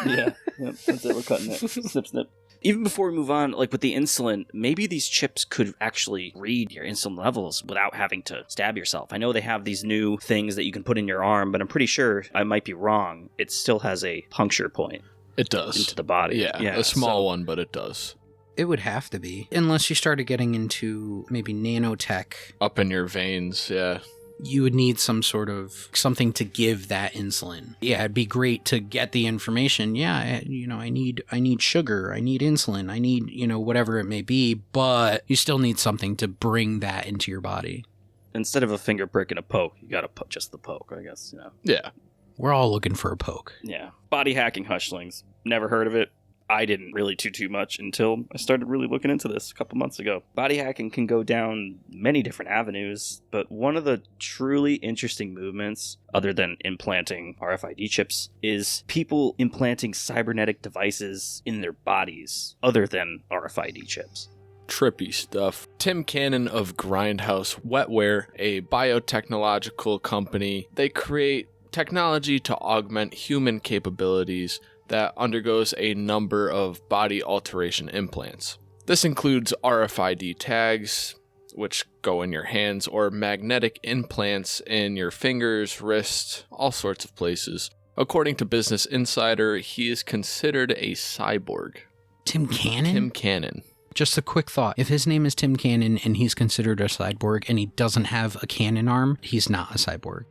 Yeah, that's it. We're cutting it. Snip, snip. Even before we move on, like with the insulin, maybe these chips could actually read your insulin levels without having to stab yourself. I know they have these new things that you can put in your arm, but I'm pretty sure, I might be wrong, it still has a puncture point. It does. Into the body. Yeah, a small one, but it does. It would have to be. Unless you started getting into maybe nanotech. Up in your veins, yeah. You would need some sort of something to give that insulin. Yeah, it'd be great to get the information. Yeah, I need sugar, I need insulin, I need, whatever it may be, but you still need something to bring that into your body. Instead of a finger prick and a poke, you gotta put just the poke, I guess, Yeah. We're all looking for a poke. Yeah. Body hacking, Hushlings. Never heard of it. I didn't really do too much until I started really looking into this a couple months ago. Body hacking can go down many different avenues, but one of the truly interesting movements, other than implanting RFID chips, is people implanting cybernetic devices in their bodies other than RFID chips. Trippy stuff. Tim Cannon of Grindhouse Wetware, a biotechnological company, they create technology to augment human capabilities that undergoes a number of body alteration implants. This includes RFID tags, which go in your hands, or magnetic implants in your fingers, wrists, all sorts of places. According to Business Insider, he is considered a cyborg. Tim Cannon? Tim Cannon. Just a quick thought. If his name is Tim Cannon and he's considered a cyborg and he doesn't have a cannon arm, he's not a cyborg.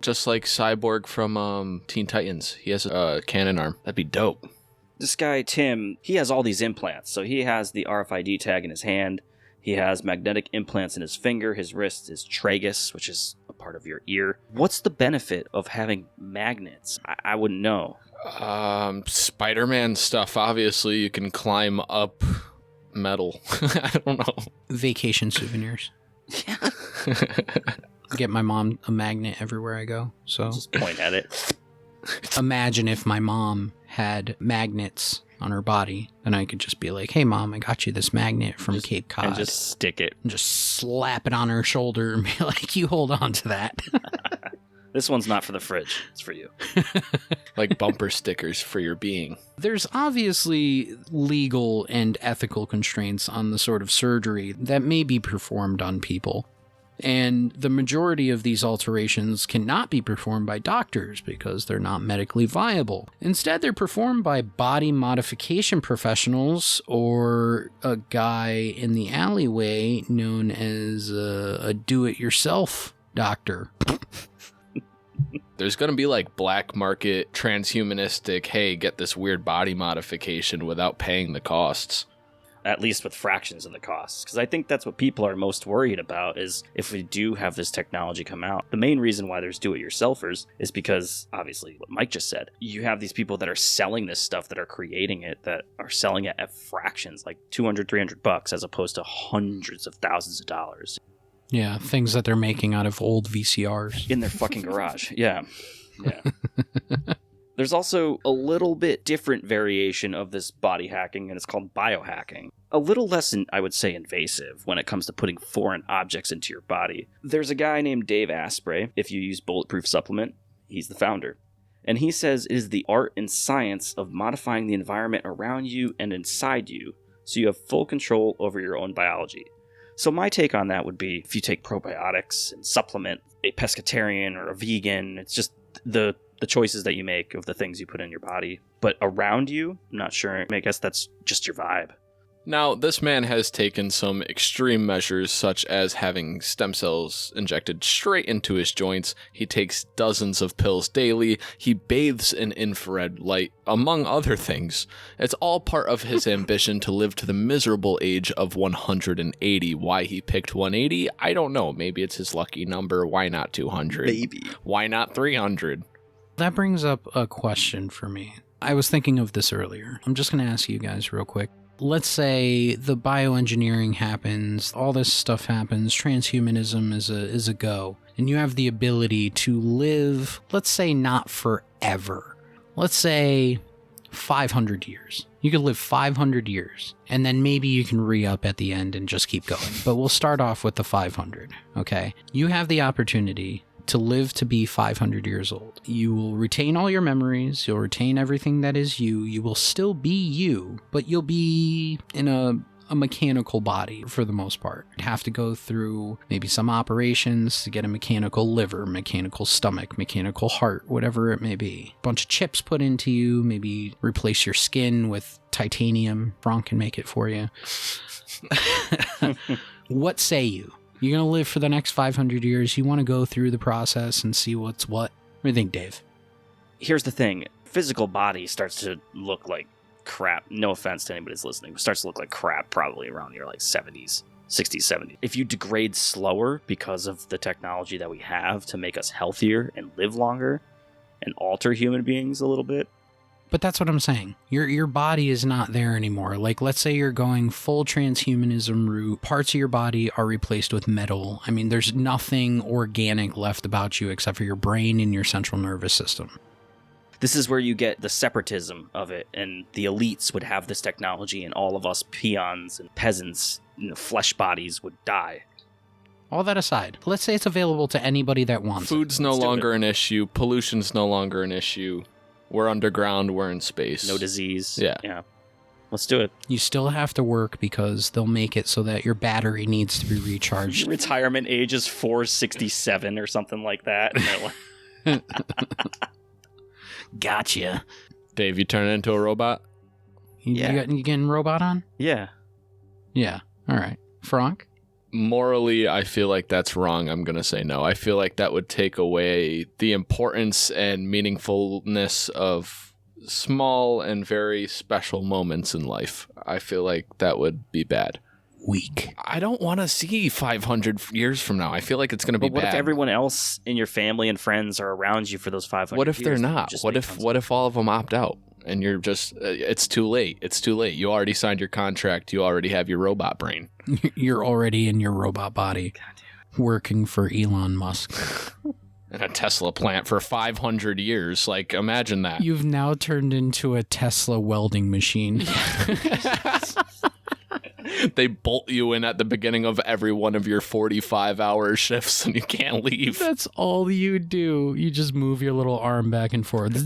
Just like Cyborg from Teen Titans. He has a cannon arm. That'd be dope. This guy, Tim, he has all these implants. So he has the RFID tag in his hand. He has magnetic implants in his finger, his wrist, his tragus, which is a part of your ear. What's the benefit of having magnets? I wouldn't know. Spider-Man stuff. Obviously, you can climb up metal. I don't know. Vacation souvenirs. Yeah. Get my mom a magnet everywhere I go. So Just point at it. imagine if my mom had magnets on her body, then I could just be like, hey mom, I got you this magnet from Cape Cod. And just stick it. And just slap it on her shoulder and be like, you hold on to that. This one's not for the fridge. It's for you. Like bumper stickers for your being. There's obviously legal and ethical constraints on the sort of surgery that may be performed on people. And the majority of these alterations cannot be performed by doctors because they're not medically viable. Instead, they're performed by body modification professionals or a guy in the alleyway known as a do-it-yourself doctor. There's going to be like black market transhumanistic, hey, get this weird body modification without paying the costs. At least with fractions of the costs. Because I think that's what people are most worried about is if we do have this technology come out. The main reason why there's do-it-yourselfers is because, obviously, what Mike just said, you have these people that are selling this stuff, that are creating it, that are selling it at fractions, like $200, $300, as opposed to hundreds of thousands of dollars. Yeah, things that they're making out of old VCRs. In their fucking garage. Yeah. Yeah. There's also a little bit different variation of this body hacking, and it's called biohacking. A little less, I would say, invasive when it comes to putting foreign objects into your body. There's a guy named Dave Asprey. If you use Bulletproof Supplement, he's the founder. And he says it is the art and science of modifying the environment around you and inside you so you have full control over your own biology. So my take on that would be if you take probiotics and supplement a pescatarian or a vegan, it's just the choices that you make of the things you put in your body. But around you, I'm not sure. I guess that's just your vibe. Now, this man has taken some extreme measures, such as having stem cells injected straight into his joints. He takes dozens of pills daily. He bathes in infrared light, among other things. It's all part of his ambition to live to the miserable age of 180. Why he picked 180, I don't know. Maybe it's his lucky number. Why not 200? Maybe. Why not 300? That brings up a question for me. I was thinking of this earlier. I'm just going to ask you guys real quick. Let's say the bioengineering happens, all this stuff happens, transhumanism is a go, and you have the ability to live, let's say not forever. Let's say 500 years. You could live 500 years, and then maybe you can re-up at the end and just keep going. But we'll start off with the 500, okay? You have the opportunity to live to be 500 years old. You will retain all your memories, you'll retain everything that is you, you will still be you, but you'll be in a mechanical body for the most part. You'd have to go through maybe some operations to get a mechanical liver, mechanical stomach, mechanical heart, whatever it may be. A bunch of chips put into you, maybe replace your skin with titanium. Bronk can make it for you. What say you? You're going to live for the next 500 years. You want to go through the process and see what's what. What do you think, Dave? Here's the thing. Physical body starts to look like crap. No offense to anybody that's listening. It starts to look like crap probably around your like 70s, 60s, 70s. If you degrade slower because of the technology that we have to make us healthier and live longer and alter human beings a little bit, But that's what I'm saying. Your body is not there anymore. Like, let's say you're going full transhumanism route. Parts of your body are replaced with metal. I mean, there's nothing organic left about you except for your brain and your central nervous system. This is where you get the separatism of it, and the elites would have this technology, and all of us peons and peasants, flesh bodies would die. All that aside, let's say it's available to anybody that wants Food's it. no longer an issue. Pollution's no longer an issue. We're underground. We're in space. No disease. Yeah. Let's do it. You still have to work because they'll make it so that your battery needs to be recharged. Retirement age is 467 or something like that. And Gotcha. Dave, you turn into a robot? You getting robot on? Yeah. Yeah. All right. Frank? Morally, I feel like that's wrong. I'm going to say no. I feel like that would take away the importance and meaningfulness of small and very special moments in life. I feel like that would be bad. Weak. I don't want to see 500 years from now. I feel like it's going to be But what bad. if everyone else in your family and friends are around you for those 500 What if years? they're not? What if all of them opt out and you're just it's too late. It's too late. You already signed your contract. You already have your robot brain. You're already in your robot body. Working for Elon Musk. In a Tesla plant for 500 years. Like, imagine that. You've now turned into a Tesla welding machine. They bolt you in at the beginning of every one of your 45-hour shifts and you can't leave. That's all you do. You just move your little arm back and forth.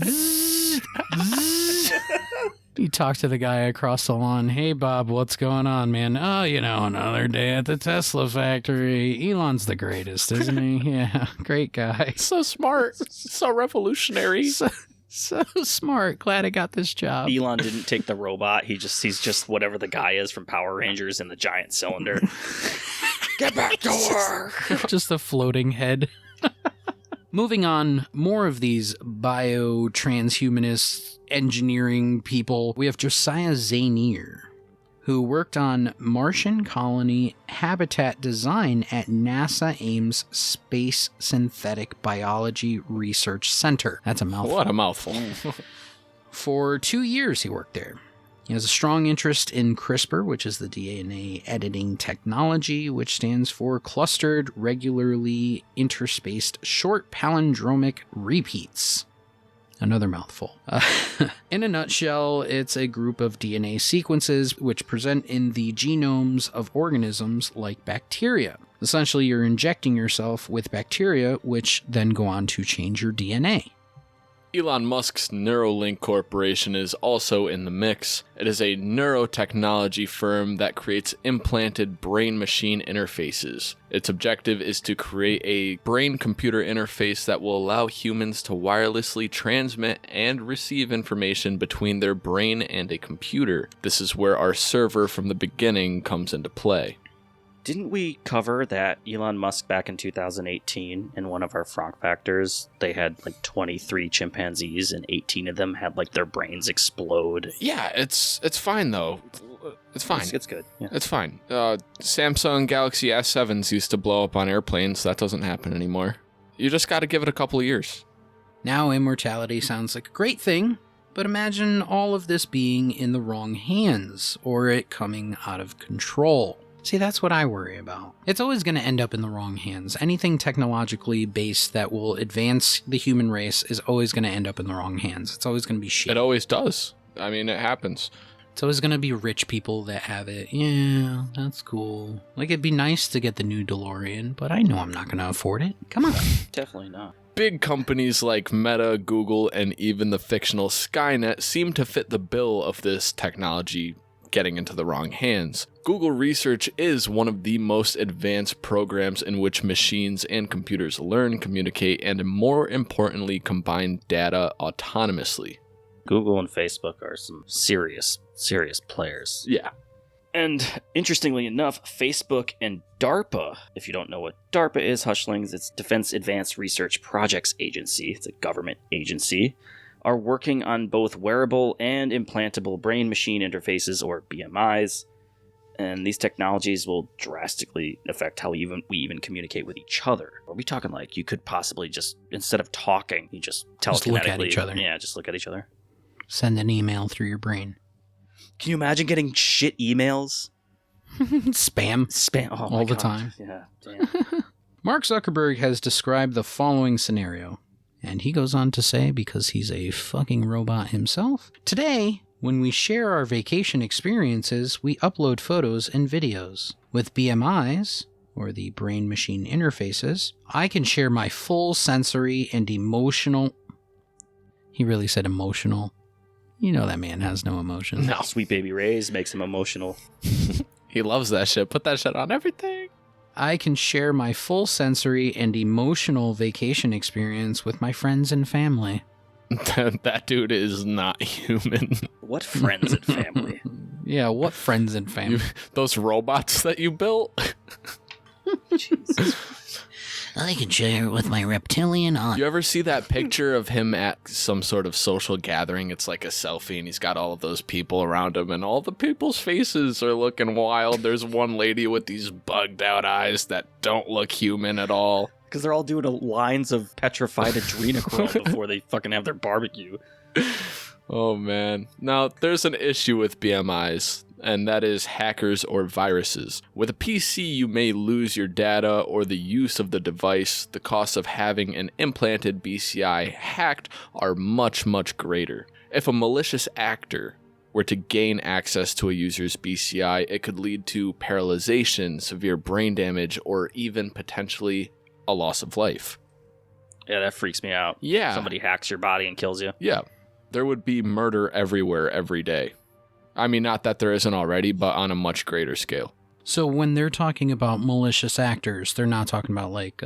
You talk to the guy across the lawn. Hey, Bob, what's going on, man? Oh, another day at the Tesla factory. Elon's the greatest, isn't he? Yeah, great guy. So smart. So revolutionary. So smart. Glad I got this job. Elon didn't take the robot. He's just whatever the guy is from Power Rangers in the giant cylinder. Get back to work. Just a floating head. Moving on, more of these bio-transhumanist engineering people. We have Josiah Zaneer, who worked on Martian colony habitat design at NASA Ames Space Synthetic Biology Research Center. That's a mouthful. What a mouthful. For 2 years he worked there. He has a strong interest in CRISPR, which is the DNA editing technology, which stands for Clustered Regularly Interspaced Short Palindromic Repeats. Another mouthful. In a nutshell, it's a group of DNA sequences which present in the genomes of organisms like bacteria. Essentially, you're injecting yourself with bacteria, which then go on to change your DNA. Elon Musk's Neurolink Corporation is also in the mix. It is a neurotechnology firm that creates implanted brain-machine interfaces. Its objective is to create a brain-computer interface that will allow humans to wirelessly transmit and receive information between their brain and a computer. This is where our server from the beginning comes into play. Didn't we cover that Elon Musk back in 2018 in one of our Frank Factors? They had like 23 chimpanzees and 18 of them had like their brains explode. Yeah, it's fine though. It's fine. It's good. Yeah. It's fine. Samsung Galaxy S7s used to blow up on airplanes. That doesn't happen anymore. You just got to give it a couple of years. Now immortality sounds like a great thing, but imagine all of this being in the wrong hands, or it coming out of control. See, that's what I worry about. It's always going to end up in the wrong hands. Anything technologically based that will advance the human race is always going to end up in the wrong hands. It's always going to be shit. It always does. I mean, it happens. It's always going to be rich people that have it. Yeah, that's cool. Like, it'd be nice to get the new DeLorean, but I know I'm not going to afford it. Come on. Definitely not. Big companies like Meta, Google, and even the fictional Skynet seem to fit the bill of this technology getting into the wrong hands. Google Research is one of the most advanced programs in which machines and computers learn, communicate, and more importantly, combine data autonomously. Google and Facebook are some serious players. Yeah. And interestingly enough, Facebook and DARPA, if you don't know what DARPA is, Hushlings, it's Defense Advanced Research Projects Agency, it's a government agency, are working on both wearable and implantable brain-machine interfaces, or BMIs, and these technologies will drastically affect how we even communicate with each other. Are we talking like you could possibly just, instead of talking, you just telekinetically... Just look at each other. Yeah, just look at each other. send an email through your brain. Can you imagine getting shit emails? Spam. Spam all the time. Yeah, damn. Mark Zuckerberg has described the following scenario, and he goes on to say, because he's a fucking robot himself, today, when we share our vacation experiences, we upload photos and videos. With BMIs, or the brain-machine interfaces, I can share my full sensory and emotional... He really said emotional. You know that man has no emotion. No. Sweet Baby Ray's makes him emotional. He loves that shit. Put that shit on everything. I can share my full sensory and emotional vacation experience with my friends and family. That dude is not human. What friends and family? Yeah, what friends and family? Those robots that you built? Jesus. I can share it with my reptilian aunt. You ever see that picture of him at some sort of social gathering? It's like a selfie, and he's got all of those people around him, and all the people's faces are looking wild. There's one lady with these bugged out eyes that don't look human at all. Because they're all doing lines of petrified adrenochrome before they fucking have their barbecue. Oh, man. Now, there's an issue with BMIs, and that is hackers or viruses. With a PC, you may lose your data or the use of the device. The costs of having an implanted BCI hacked are much, much greater. If a malicious actor were to gain access to a user's BCI, it could lead to paralyzation, severe brain damage, or even potentially a loss of life. Yeah, that freaks me out. Yeah. Somebody hacks your body and kills you. Yeah. There would be murder everywhere every day. I mean, not that there isn't already, but on a much greater scale. So when they're talking about malicious actors, they're not talking about like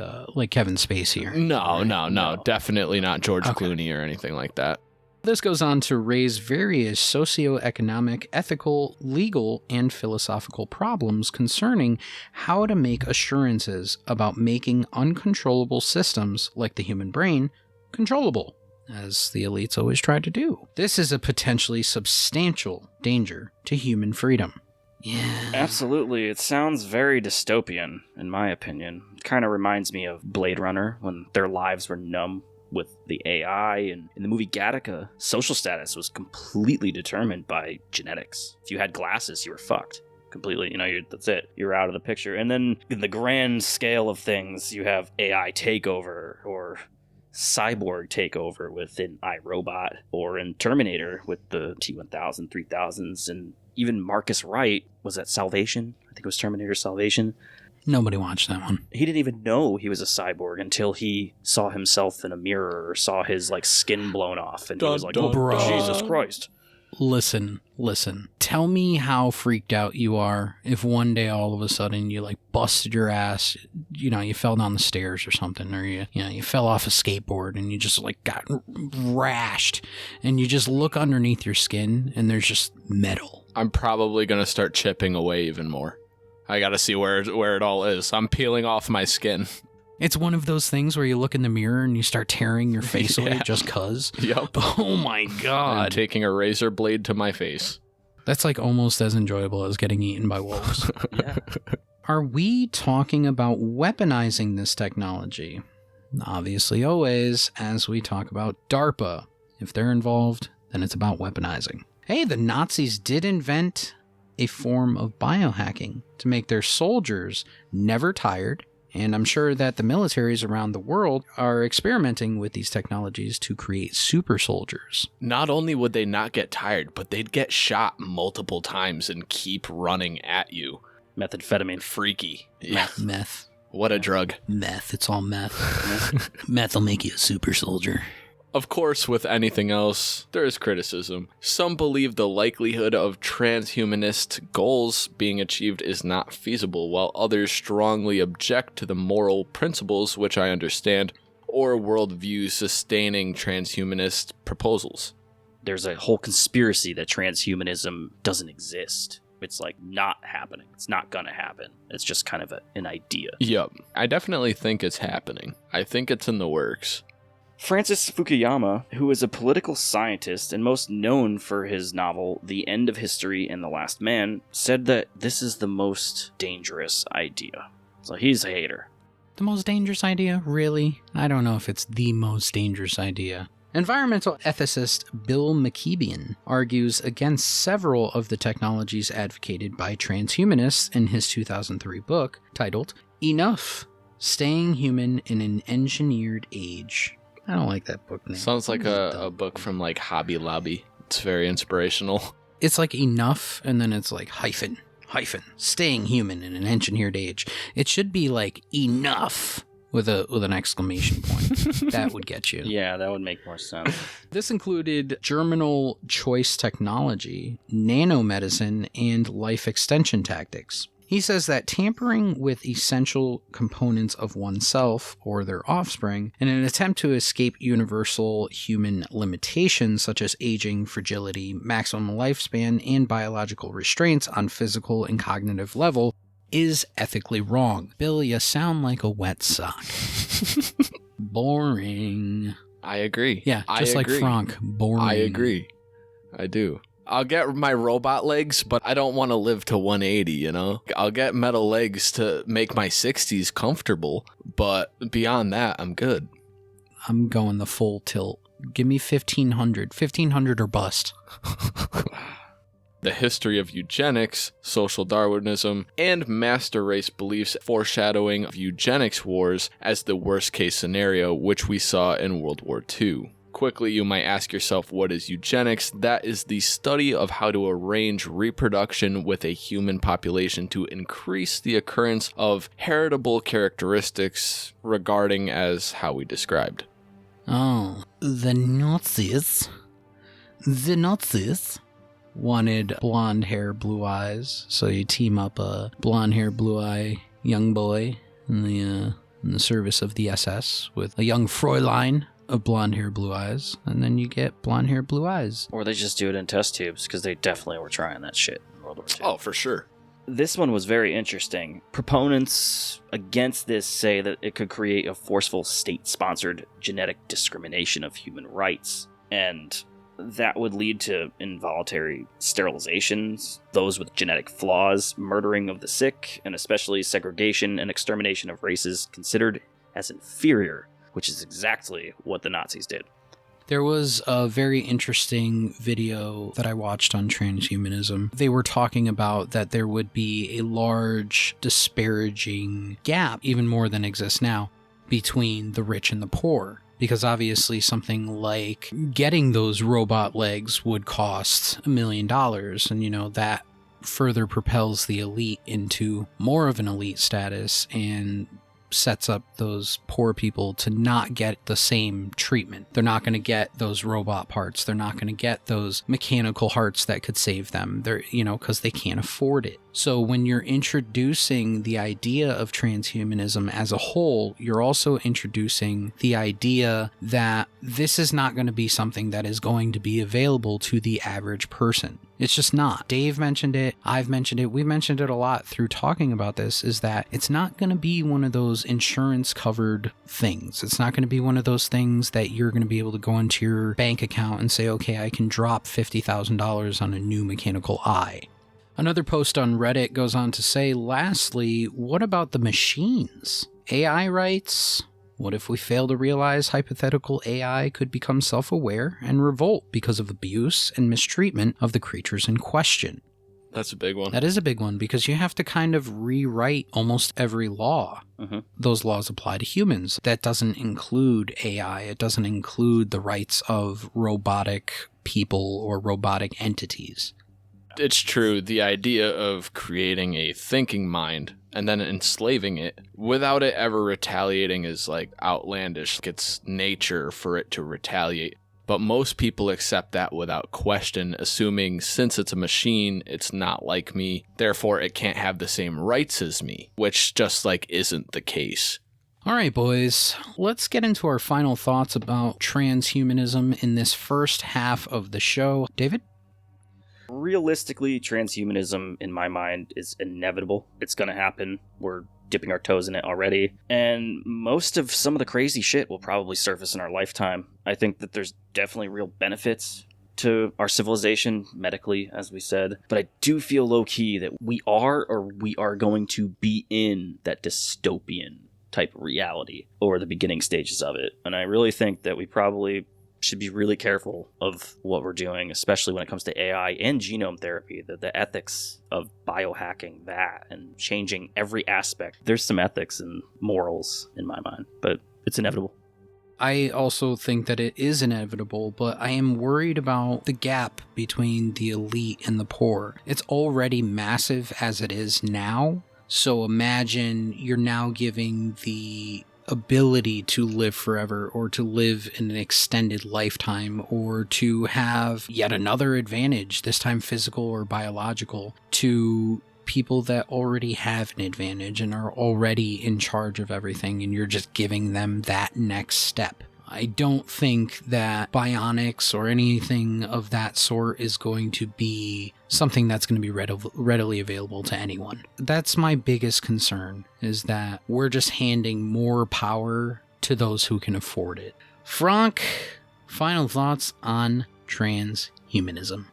Kevin Spacey or... No. Definitely not George Clooney or anything like that. This goes on to raise various socioeconomic, ethical, legal, and philosophical problems concerning how to make assurances about making uncontrollable systems like the human brain controllable, as the elites always try to do. This is a potentially substantial danger to human freedom. Yeah. Absolutely. It sounds very dystopian, in my opinion. It kind of reminds me of Blade Runner, when their lives were numb with the AI, and in the movie Gattaca, social status was completely determined by genetics. If you had glasses, you were fucked. Completely, that's it. You're out of the picture. And then in the grand scale of things, you have AI takeover, or cyborg takeover within iRobot, or in Terminator with the T-1000, 3000s, and even Marcus Wright was at Salvation. I think it was Terminator Salvation. Nobody watched that one. He didn't even know he was a cyborg until he saw himself in a mirror or saw his skin blown off, and he was like, "Oh, bro. Jesus Christ." Listen. Tell me how freaked out you are if one day all of a sudden you busted your ass, you fell down the stairs or something, or you fell off a skateboard and you just got rashed, and you just look underneath your skin and there's just metal. I'm probably going to start chipping away even more. I got to see where it all is. I'm peeling off my skin. It's one of those things where you look in the mirror and you start tearing your face away just cuz. Yep. Oh my God. I'm taking a razor blade to my face. That's almost as enjoyable as getting eaten by wolves. Yeah. Are we talking about weaponizing this technology? Obviously, always, as we talk about DARPA. If they're involved, then it's about weaponizing. Hey, the Nazis did invent a form of biohacking to make their soldiers never tired, and I'm sure that the militaries around the world are experimenting with these technologies to create super soldiers. Not only would they not get tired, but they'd get shot multiple times and keep running at you. Methamphetamine. Freaky. Meth. What a drug. Meth. It's all meth. Meth will make you a super soldier. Of course, with anything else, there is criticism. Some believe the likelihood of transhumanist goals being achieved is not feasible, while others strongly object to the moral principles, which I understand, or worldviews sustaining transhumanist proposals. There's a whole conspiracy that transhumanism doesn't exist. It's not happening. It's not gonna happen. It's just kind of an idea. Yep. I definitely think it's happening. I think it's in the works. Francis Fukuyama, who is a political scientist and most known for his novel The End of History and the Last Man, said that this is the most dangerous idea. So he's a hater. The most dangerous idea? Really? I don't know if it's the most dangerous idea. Environmental ethicist Bill McKeebian argues against several of the technologies advocated by transhumanists in his 2003 book titled Enough: Staying Human in an Engineered Age. I don't like that book name. Sounds like a book from like Hobby Lobby. It's very inspirational. It's like enough, and then it's like hyphen, staying human in an engineered age. It should be like enough with an exclamation point. That would get you. Yeah, that would make more sense. This included germinal choice technology, nanomedicine, and life extension tactics. He says that tampering with essential components of oneself or their offspring in an attempt to escape universal human limitations such as aging, fragility, maximum lifespan, and biological restraints on physical and cognitive level is ethically wrong. Bill, you sound like a wet sock. Boring. I agree. Yeah, just like Frank. Boring. I agree. I do. I'll get my robot legs, but I don't want to live to 180, you know? I'll get metal legs to make my 60s comfortable, but beyond that, I'm good. I'm going the full tilt. Give me 1500. 1500 or bust. The history of eugenics, social Darwinism, and master race beliefs foreshadowing of eugenics wars as the worst case scenario, which we saw in World War II. Quickly, you might ask yourself, what is eugenics? That is the study of how to arrange reproduction with a human population to increase the occurrence of heritable characteristics regarding as how we described. Oh, the Nazis wanted blonde hair, blue eyes, so you team up a blonde hair, blue eye young boy in the service of the SS with a young Fräulein of blonde hair, blue eyes, and then you get blonde hair, blue eyes. Or they just do it in test tubes, because they definitely were trying that shit in World War II. Oh, for sure. This one was very interesting. Proponents against this say that it could create a forceful state-sponsored genetic discrimination of human rights, and that would lead to involuntary sterilizations, those with genetic flaws, murdering of the sick, and especially segregation and extermination of races considered as inferior, which is exactly what the Nazis did. There was a very interesting video that I watched on transhumanism. They were talking about that there would be a large disparaging gap, even more than exists now, between the rich and the poor. Because obviously something like getting those robot legs would cost $1 million. And, you know, that further propels the elite into more of an elite status and sets up those poor people to not get the same treatment. They're not going to get those robot parts. They're not going to get those mechanical hearts that could save them. They're, you know, because they can't afford it. So when you're introducing the idea of transhumanism as a whole, you're also introducing the idea that this is not going to be something that is going to be available to the average person. It's just not. Dave mentioned it. I've mentioned it. We've mentioned it a lot through talking about this, is that it's not going to be one of those insurance covered things. It's not going to be one of those things that you're going to be able to go into your bank account and say, okay, I can drop $50,000 on a new mechanical eye. Another post on Reddit goes on to say, lastly, what about the machines? AI rights? What if we fail to realize hypothetical AI could become self-aware and revolt because of abuse and mistreatment of the creatures in question? That's a big one. That is a big one, because you have to kind of rewrite almost every law. Mm-hmm. Those laws apply to humans. That doesn't include AI. It doesn't include the rights of robotic people or robotic entities. It's true. The idea of creating a thinking mind and then enslaving it without it ever retaliating is like outlandish. It's nature for it to retaliate. But most people accept that without question, assuming since it's a machine, it's not like me, therefore it can't have the same rights as me, which just like isn't the case. All right, boys, let's get into our final thoughts about transhumanism in this first half of the show. David? Realistically, transhumanism, in my mind, is inevitable. It's going to happen. We're dipping our toes in it already. And most of some of the crazy shit will probably surface in our lifetime. I think that there's definitely real benefits to our civilization, medically, as we said. But I do feel low-key that we are going to be in that dystopian type of reality, or the beginning stages of it. And I really think that we probably should be really careful of what we're doing, especially when it comes to AI and genome therapy, the ethics of biohacking that and changing every aspect. There's some ethics and morals in my mind, but it's inevitable. I also think that it is inevitable, but I am worried about the gap between the elite and the poor. It's already massive as it is now, so imagine you're now giving the ability to live forever or to live in an extended lifetime or to have yet another advantage, this time physical or biological, to people that already have an advantage and are already in charge of everything, and you're just giving them that next step. I don't think that bionics or anything of that sort is going to be something that's going to be readily available to anyone. That's my biggest concern, is that we're just handing more power to those who can afford it. Frank, final thoughts on transhumanism?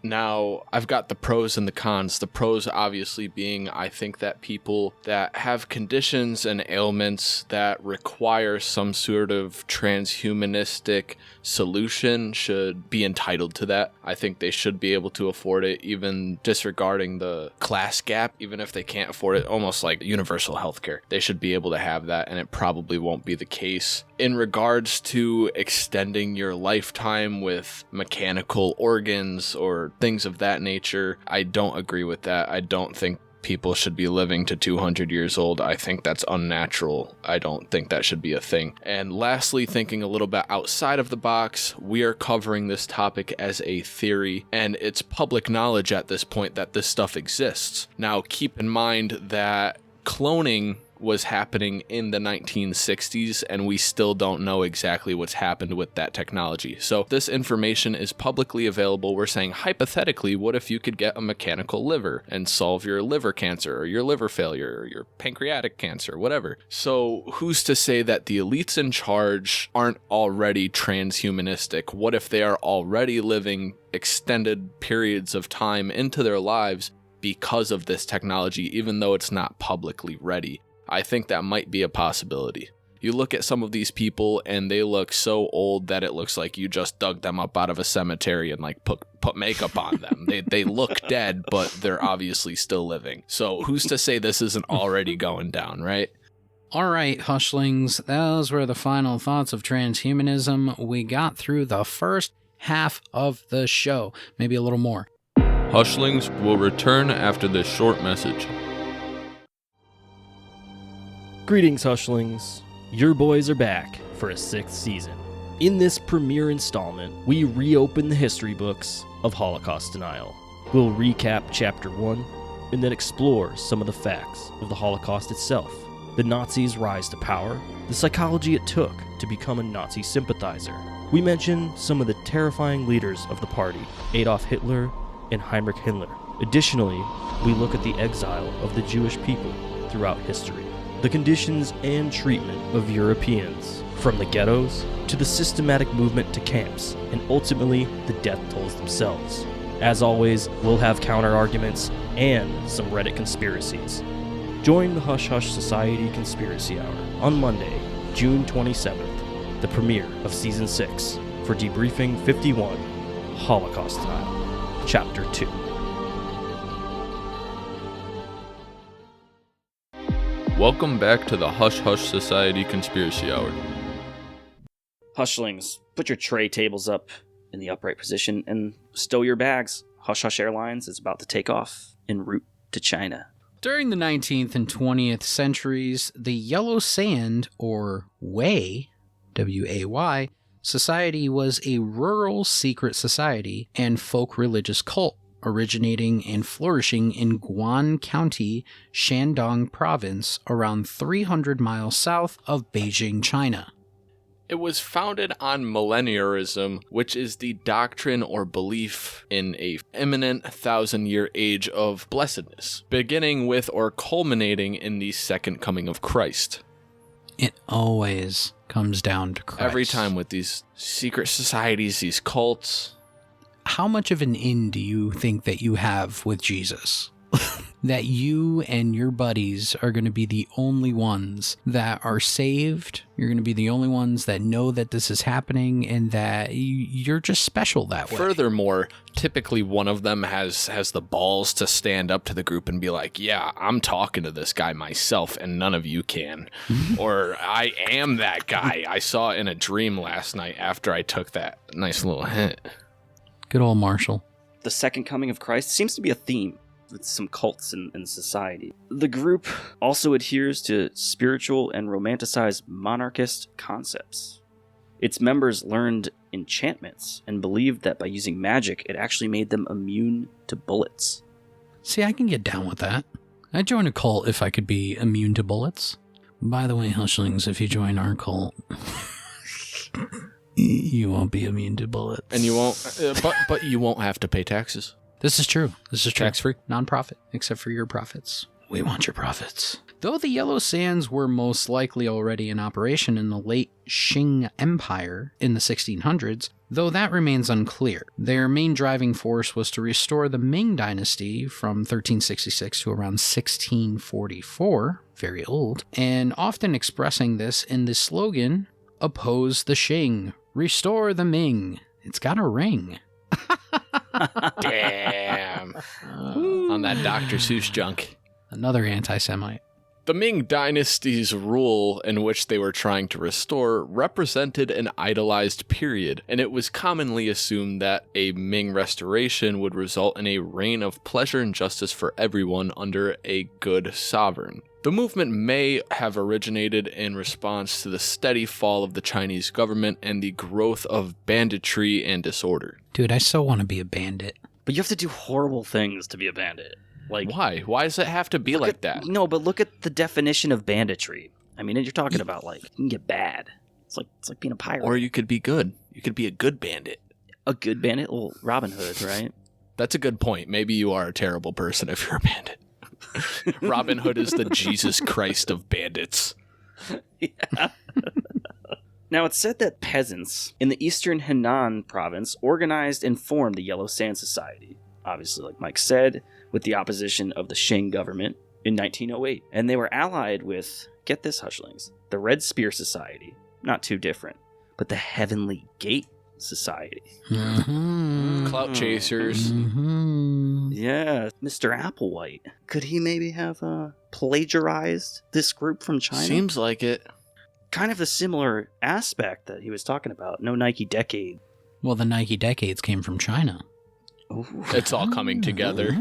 Now, I've got the pros and the cons. The pros obviously being, I think that people that have conditions and ailments that require some sort of transhumanistic solution should be entitled to that. I think they should be able to afford it, even disregarding the class gap, even if they can't afford it, almost like universal healthcare. They should be able to have that, and it probably won't be the case. In regards to extending your lifetime with mechanical organs or things of that nature, I don't agree with that. I don't think people should be living to 200 years old. I think that's unnatural. I don't think that should be a thing. And lastly, thinking a little bit outside of the box, we are covering this topic as a theory, and it's public knowledge at this point that this stuff exists. Now, keep in mind that cloning was happening in the 1960s, and we still don't know exactly what's happened with that technology. So this information is publicly available. We're saying, hypothetically, what if you could get a mechanical liver and solve your liver cancer or your liver failure or your pancreatic cancer, whatever. So who's to say that the elites in charge aren't already transhumanistic? What if they are already living extended periods of time into their lives because of this technology, even though it's not publicly ready? I think that might be a possibility. You look at some of these people and they look so old that it looks like you just dug them up out of a cemetery and like put makeup on them. They look dead, but they're obviously still living. So who's to say this isn't already going down, right? All right, Hushlings, those were the final thoughts of transhumanism. We got through the first half of the show, maybe a little more. Hushlings will return after this short message. Greetings, Hushlings. Your boys are back for a 6th season. In this premiere installment, we reopen the history books of Holocaust denial. We'll recap Chapter 1 and then explore some of the facts of the Holocaust itself, the Nazis' rise to power, the psychology it took to become a Nazi sympathizer. We mention some of the terrifying leaders of the party, Adolf Hitler and Heinrich Himmler. Additionally, we look at the exile of the Jewish people throughout history, the conditions and treatment of Europeans, from the ghettos to the systematic movement to camps, and ultimately the death tolls themselves. As always, we'll have counter-arguments and some Reddit conspiracies. Join the Hush Hush Society Conspiracy Hour on Monday, June 27th, the premiere of Season 6, for Debriefing 51, Holocaust Denial, Chapter 2. Welcome back to the Hush Hush Society Conspiracy Hour. Hushlings, put your tray tables up in the upright position and stow your bags. Hush Hush Airlines is about to take off en route to China. During the 19th and 20th centuries, the Yellow Sand, or Way, W-A-Y, society was a rural secret society and folk religious cult, originating and flourishing in Guan County, Shandong Province, around 300 miles south of Beijing, China. It was founded on millenniarism, which is the doctrine or belief in a imminent 1,000-year age of blessedness, beginning with or culminating in the second coming of Christ. It always comes down to Christ. Every time with these secret societies, these cults. How much of an in do you think that you have with Jesus? that you and your buddies are going to be the only ones that are saved. You're going to be the only ones that know that this is happening and that you're just special that way. Furthermore, typically one of them has the balls to stand up to the group and be like, yeah, I'm talking to this guy myself and none of you can. Or I am that guy. I saw in a dream last night after I took that nice little hint. Good old Marshall. The second coming of Christ seems to be a theme with some cults in society. The group also adheres to spiritual and romanticized monarchist concepts. Its members learned enchantments and believed that by using magic, it actually made them immune to bullets. See, I can get down with that. I'd join a cult if I could be immune to bullets. By the way, Hushlings, if you join our cult, you won't be immune to bullets. And you won't, but you won't have to pay taxes. This is true. This is true. Tax-free? Non-profit, except for your profits. We want your profits. Though the Yellow Sands were most likely already in operation in the late Qing Empire in the 1600s, though that remains unclear. Their main driving force was to restore the Ming Dynasty from 1366 to around 1644, very old, and often expressing this in the slogan, "Oppose the Qing, restore the Ming." It's got a ring. Damn. On that Dr. Seuss junk. Another anti-Semite. The Ming Dynasty's rule, in which they were trying to restore, represented an idolized period, and it was commonly assumed that a Ming restoration would result in a reign of pleasure and justice for everyone under a good sovereign. The movement may have originated in response to the steady fall of the Chinese government and the growth of banditry and disorder. Dude, I so want to be a bandit. But you have to do horrible things to be a bandit. Like, why? Why does it have to be like that? No, but look at the definition of banditry. I mean, you're talking about, like, you can get bad. It's like being a pirate. Or you could be good. You could be a good bandit. A good bandit? Well, Robin Hood, right? That's a good point. Maybe you are a terrible person if you're a bandit. Robin Hood is the Jesus Christ of bandits. Yeah. Now, it's said that peasants in the eastern Henan province organized and formed the Yellow Sand Society. Obviously, like Mike said, with the opposition of the Qing government in 1908. And they were allied with, get this, Hushlings, the Red Spear Society, not too different, but the Heavenly Gate Society. Mm-hmm. Clout chasers. Mm-hmm. Yeah, Mr. Applewhite. Could he maybe have plagiarized this group from China? Seems like it. Kind of a similar aspect that he was talking about. No Nike Decade. Well, the Nike Decades came from China. Ooh. It's all coming together.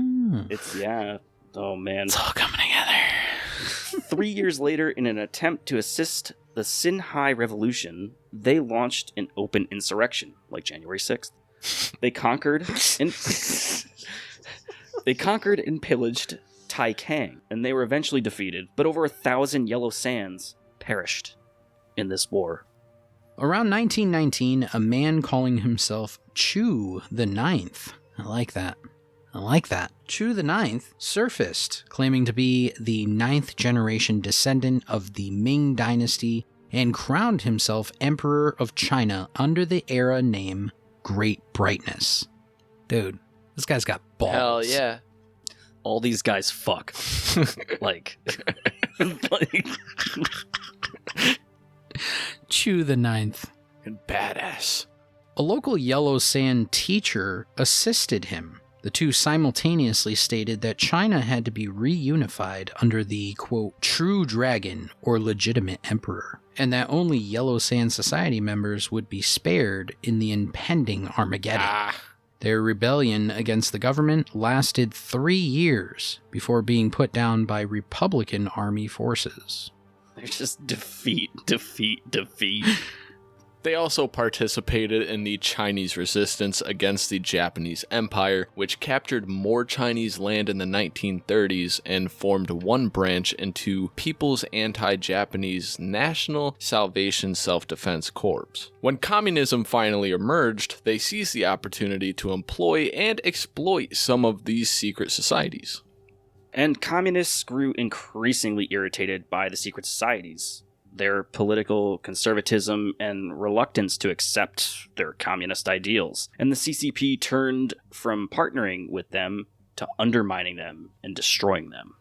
It's, yeah. Oh, man. It's all coming together. 3 years later, in an attempt to assist the Xinhai Revolution, they launched an open insurrection, like January 6th. They conquered and pillaged Taikang, and they were eventually defeated, but over 1,000 Yellow Sands perished in this war. Around 1919, a man calling himself Chu the Ninth, I like that, Chu the Ninth surfaced, claiming to be the 9th generation descendant of the Ming Dynasty, and crowned himself Emperor of China under the era name Great Brightness. Dude, this guy's got balls. Hell yeah. All these guys fuck. like Chu the Ninth. And badass. A local Yellow Sand teacher assisted him. The two simultaneously stated that China had to be reunified under the, quote, true dragon or legitimate emperor, and that only Yellow Sand Society members would be spared in the impending Armageddon. Their rebellion against the government lasted 3 years before being put down by Republican Army forces. There's just defeat. They also participated in the Chinese resistance against the Japanese Empire, which captured more Chinese land in the 1930s and formed one branch into People's Anti-Japanese National Salvation Self-Defense Corps. When communism finally emerged, they seized the opportunity to employ and exploit some of these secret societies. And communists grew increasingly irritated by the secret societies. Their political conservatism and reluctance to accept their communist ideals. And the CCP turned from partnering with them to undermining them and destroying them.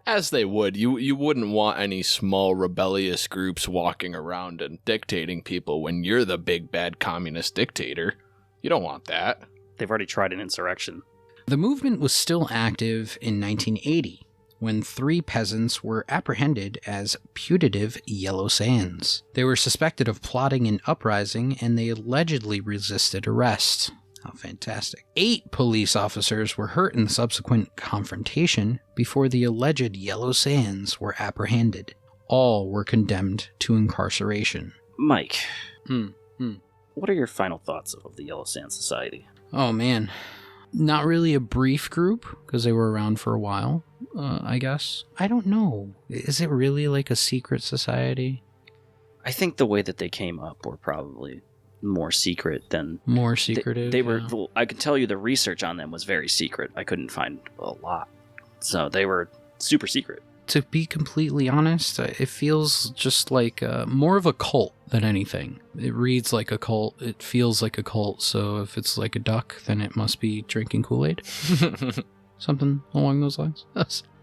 As they would. You wouldn't want any small rebellious groups walking around and dictating people when you're the big bad communist dictator. You don't want that. They've already tried an insurrection. The movement was still active in 1980 when 3 peasants were apprehended as putative Yellow Sands. They were suspected of plotting an uprising and they allegedly resisted arrest. How fantastic. 8 police officers were hurt in the subsequent confrontation before the alleged Yellow Sands were apprehended. All were condemned to incarceration. Mike, what are your final thoughts of the Yellow Sand Society? Oh man. Not really a brief group, because they were around for a while, I guess. I don't know. Is it really like a secret society? I think the way that they came up were probably more secret than... More secretive? They were. Well, I can tell you the research on them was very secret. I couldn't find a lot. So they were super secret. To be completely honest, it feels just like more of a cult than anything. It reads like a cult. It feels like a cult. So if it's like a duck, then it must be drinking Kool-Aid. Something along those lines.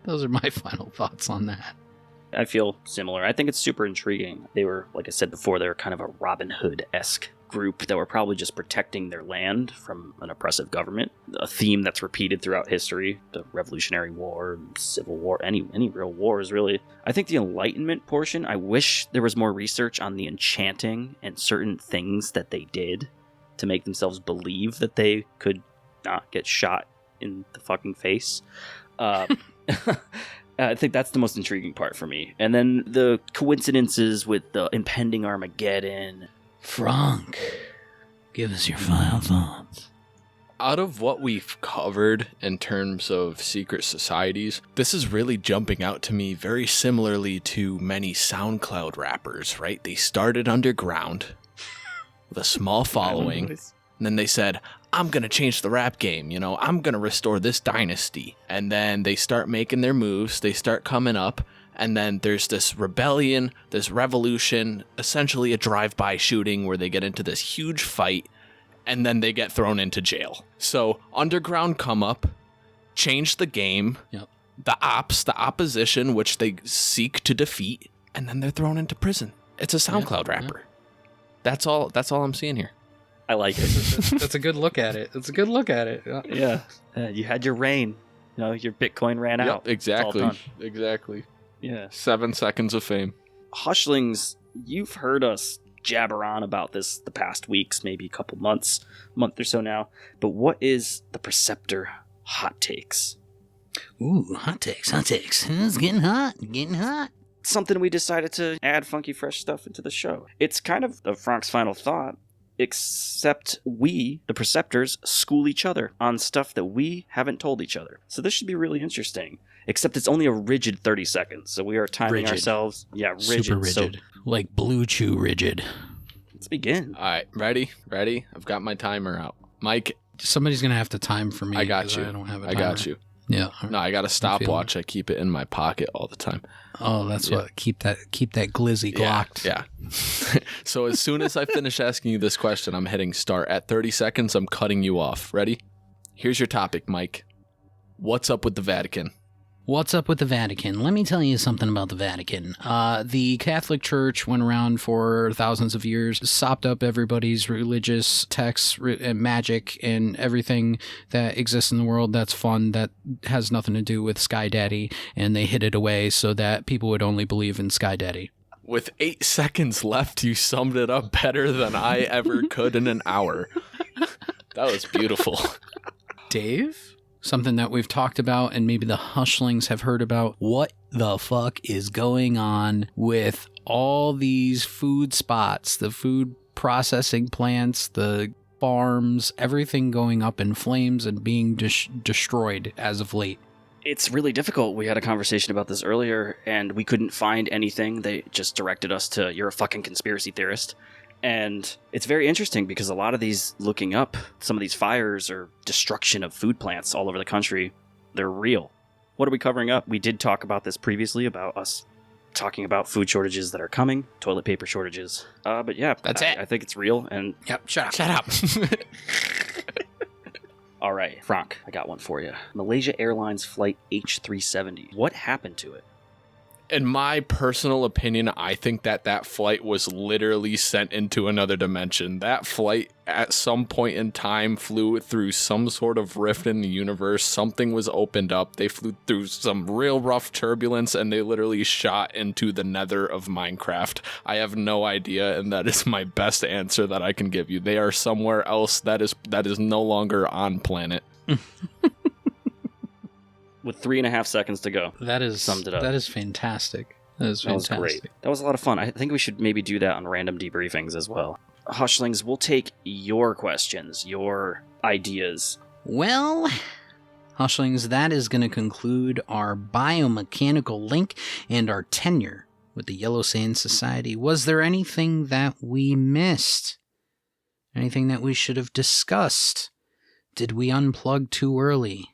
Those are my final thoughts on that. I feel similar. I think it's super intriguing. They were, like I said before, they were kind of a Robin Hood-esque group that were probably just protecting their land from an oppressive government. A theme that's repeated throughout history, the Revolutionary War, Civil War, any real wars, really. I think the Enlightenment portion, I wish there was more research on the enchanting and certain things that they did to make themselves believe that they could not get shot in the fucking face. I think that's the most intriguing part for me. And then the coincidences with the impending Armageddon. Frank, give us your final thoughts. Out of what we've covered in terms of secret societies, this is really jumping out to me very similarly to many SoundCloud rappers, right? They started underground with a small following, and then they said, I'm going to change the rap game, I'm going to restore this dynasty. And then they start making their moves, they start coming up, and then there's this rebellion, this revolution, essentially a drive-by shooting where they get into this huge fight, and then they get thrown into jail. So, underground come up, change the game, the opposition, which they seek to defeat, and then they're thrown into prison. It's a SoundCloud rapper. That's all I'm seeing here. I like it. That's a good look at it. That's a good look at it. Yeah. You had your reign. Your Bitcoin ran out. Exactly. Exactly. Yeah. 7 seconds of fame. Hushlings, you've heard us jabber on about this the past weeks, maybe a couple month or so now. But what is the Preceptor hot takes? Ooh, hot takes. It's getting hot. Something we decided to add funky, fresh stuff into the show. It's kind of Frank's final thought, except we, the Preceptors, school each other on stuff that we haven't told each other. So this should be really interesting. Except it's only a rigid 30 seconds, so we are timing ourselves. Yeah, rigid. Super rigid. Like Blue Chew rigid. Let's begin. All right, ready? I've got my timer out. Mike. Somebody's going to have to time for me. I got you. I don't have a timer. I got you. Yeah. No, I got a stopwatch. I keep it in my pocket all the time. Oh, that's what. Keep that glizzy glocked. Yeah. So as soon as I finish asking you this question, I'm hitting start. At 30 seconds, I'm cutting you off. Ready? Here's your topic, Mike. What's up with the Vatican? What's up with the Vatican? Let me tell you something about the Vatican. The Catholic Church went around for thousands of years, sopped up everybody's religious texts and magic and everything that exists in the world that's fun, that has nothing to do with Sky Daddy, and they hid it away so that people would only believe in Sky Daddy. With 8 seconds left, you summed it up better than I ever could in an hour. That was beautiful. Dave? Something that we've talked about and maybe the Hushlings have heard about. What the fuck is going on with all these food spots, the food processing plants, the farms, everything going up in flames and being destroyed as of late? It's really difficult. We had a conversation about this earlier, and we couldn't find anything. They just directed us to, you're a fucking conspiracy theorist. And it's very interesting because a lot of these, looking up, some of these fires or destruction of food plants all over the country, they're real. What are we covering up? We did talk about this previously, about us talking about food shortages that are coming, toilet paper shortages. But yeah, that's it. I think it's real. And yep, shut up. All right, Frank, I got one for you. Malaysia Airlines Flight H370. What happened to it? In my personal opinion, I think that flight was literally sent into another dimension. That flight, at some point in time, flew through some sort of rift in the universe. Something was opened up. They flew through some real rough turbulence, and they literally shot into the nether of Minecraft. I have no idea, and that is my best answer that I can give you. They are somewhere else that is no longer on planet. With 3.5 seconds to go. That is summed it up. That is fantastic. That was fantastic. That was great. That was a lot of fun. I think we should maybe do that on random debriefings as well. Hushlings, we'll take your questions, your ideas. Well, Hushlings, that is going to conclude our biomechanical link and our tenure with the Yellow Sand Society. Was there anything that we missed? Anything that we should have discussed? Did we unplug too early?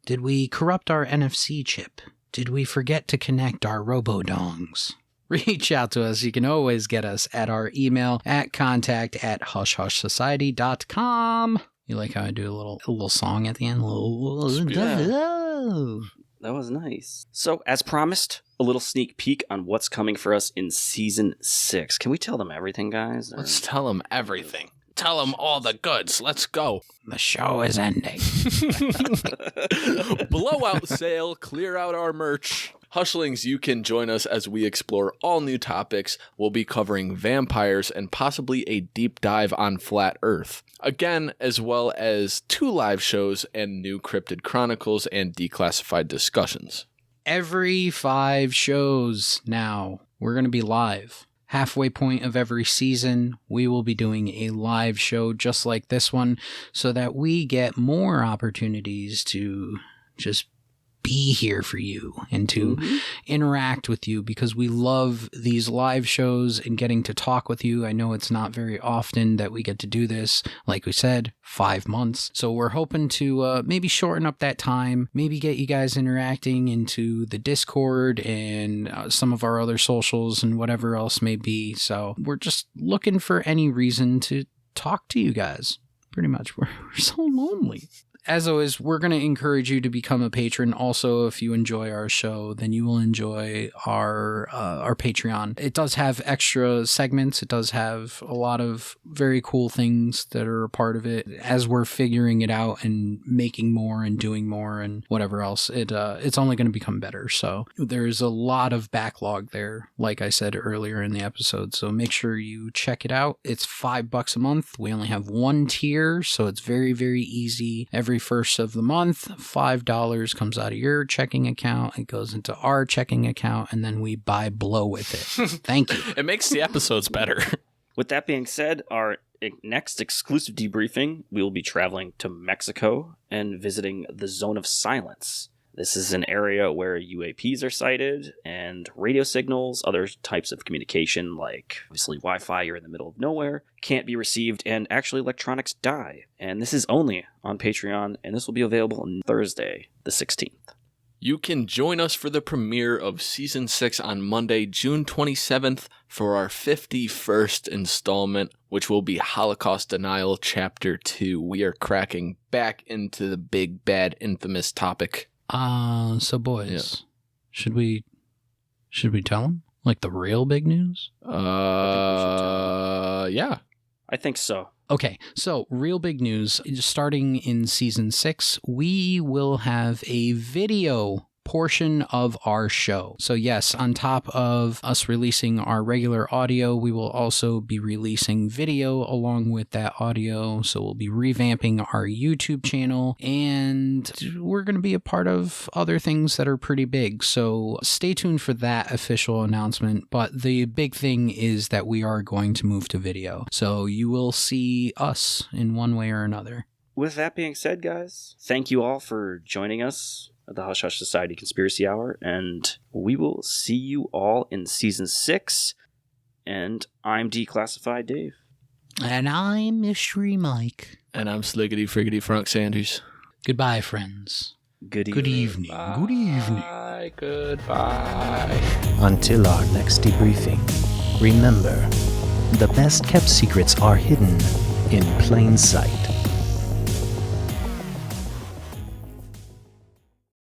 Did we corrupt our NFC chip? Did we forget to connect our robo-dongs? Reach out to us. You can always get us at our email at contact@hushhushsociety.com. You like how I do a little song at the end? That was nice. So, as promised, a little sneak peek on what's coming for us in Season 6. Can we tell them everything, guys? Let's tell them everything. Tell them all the goods. Let's go. The show is ending. Blowout sale. Clear out our merch. Hushlings, you can join us as we explore all new topics. We'll be covering vampires and possibly a deep dive on Flat Earth. Again, as well as 2 live shows and new Cryptid Chronicles and declassified discussions. Every 5 shows now, we're going to be live. Halfway point of every season, we will be doing a live show just like this one so that we get more opportunities to just be here for you and to interact with you, because we love these live shows and getting to talk with you. I know it's not very often that we get to do this. Like we said, 5 months. So we're hoping to maybe shorten up that time, maybe get you guys interacting into the Discord and some of our other socials and whatever else may be. So we're just looking for any reason to talk to you guys. Pretty much. We're so lonely. As always, we're going to encourage you to become a patron. Also, if you enjoy our show, then you will enjoy our Patreon. It does have extra segments. It does have a lot of very cool things that are a part of it. As we're figuring it out and making more and doing more and whatever else, it's only going to become better. So there's a lot of backlog there, like I said earlier in the episode. So make sure you check it out. It's $5 a month. We only have 1 tier, so it's very, very easy. Every first of the month, $5 comes out of your checking account. It goes into our checking account, and then we buy blow with it. Thank you. It makes the episodes better. With that being said, our next exclusive debriefing, we will be traveling to Mexico and visiting the Zone of Silence. This is an area where UAPs are sighted and radio signals, other types of communication like obviously Wi-Fi, you're in the middle of nowhere, can't be received, and actually electronics die. And this is only on Patreon, and this will be available on Thursday, the 16th. You can join us for the premiere of Season 6 on Monday, June 27th for our 51st installment, which will be Holocaust Denial Chapter 2. We are cracking back into the big, bad, infamous topic. So boys, should we tell them like the real big news? Yeah. I think so. Okay, so real big news. Starting in Season 6, we will have a video portion of our show. So yes, on top of us releasing our regular audio, we will also be releasing video along with that audio. So we'll be revamping our YouTube channel, and we're going to be a part of other things that are pretty big. So stay tuned for that official announcement. But the big thing is that we are going to move to video. So you will see us in one way or another. With that being said, guys, thank you all for joining us at the Hush Hush Society Conspiracy Hour, and we will see you all in Season 6, and I'm Declassified Dave. And I'm Mystery Mike. And I'm Sliggity Friggity Frank Sanders. Goodbye, friends. Good evening. Bye. Good evening. Goodbye. Until our next debriefing, remember, the best kept secrets are hidden in plain sight.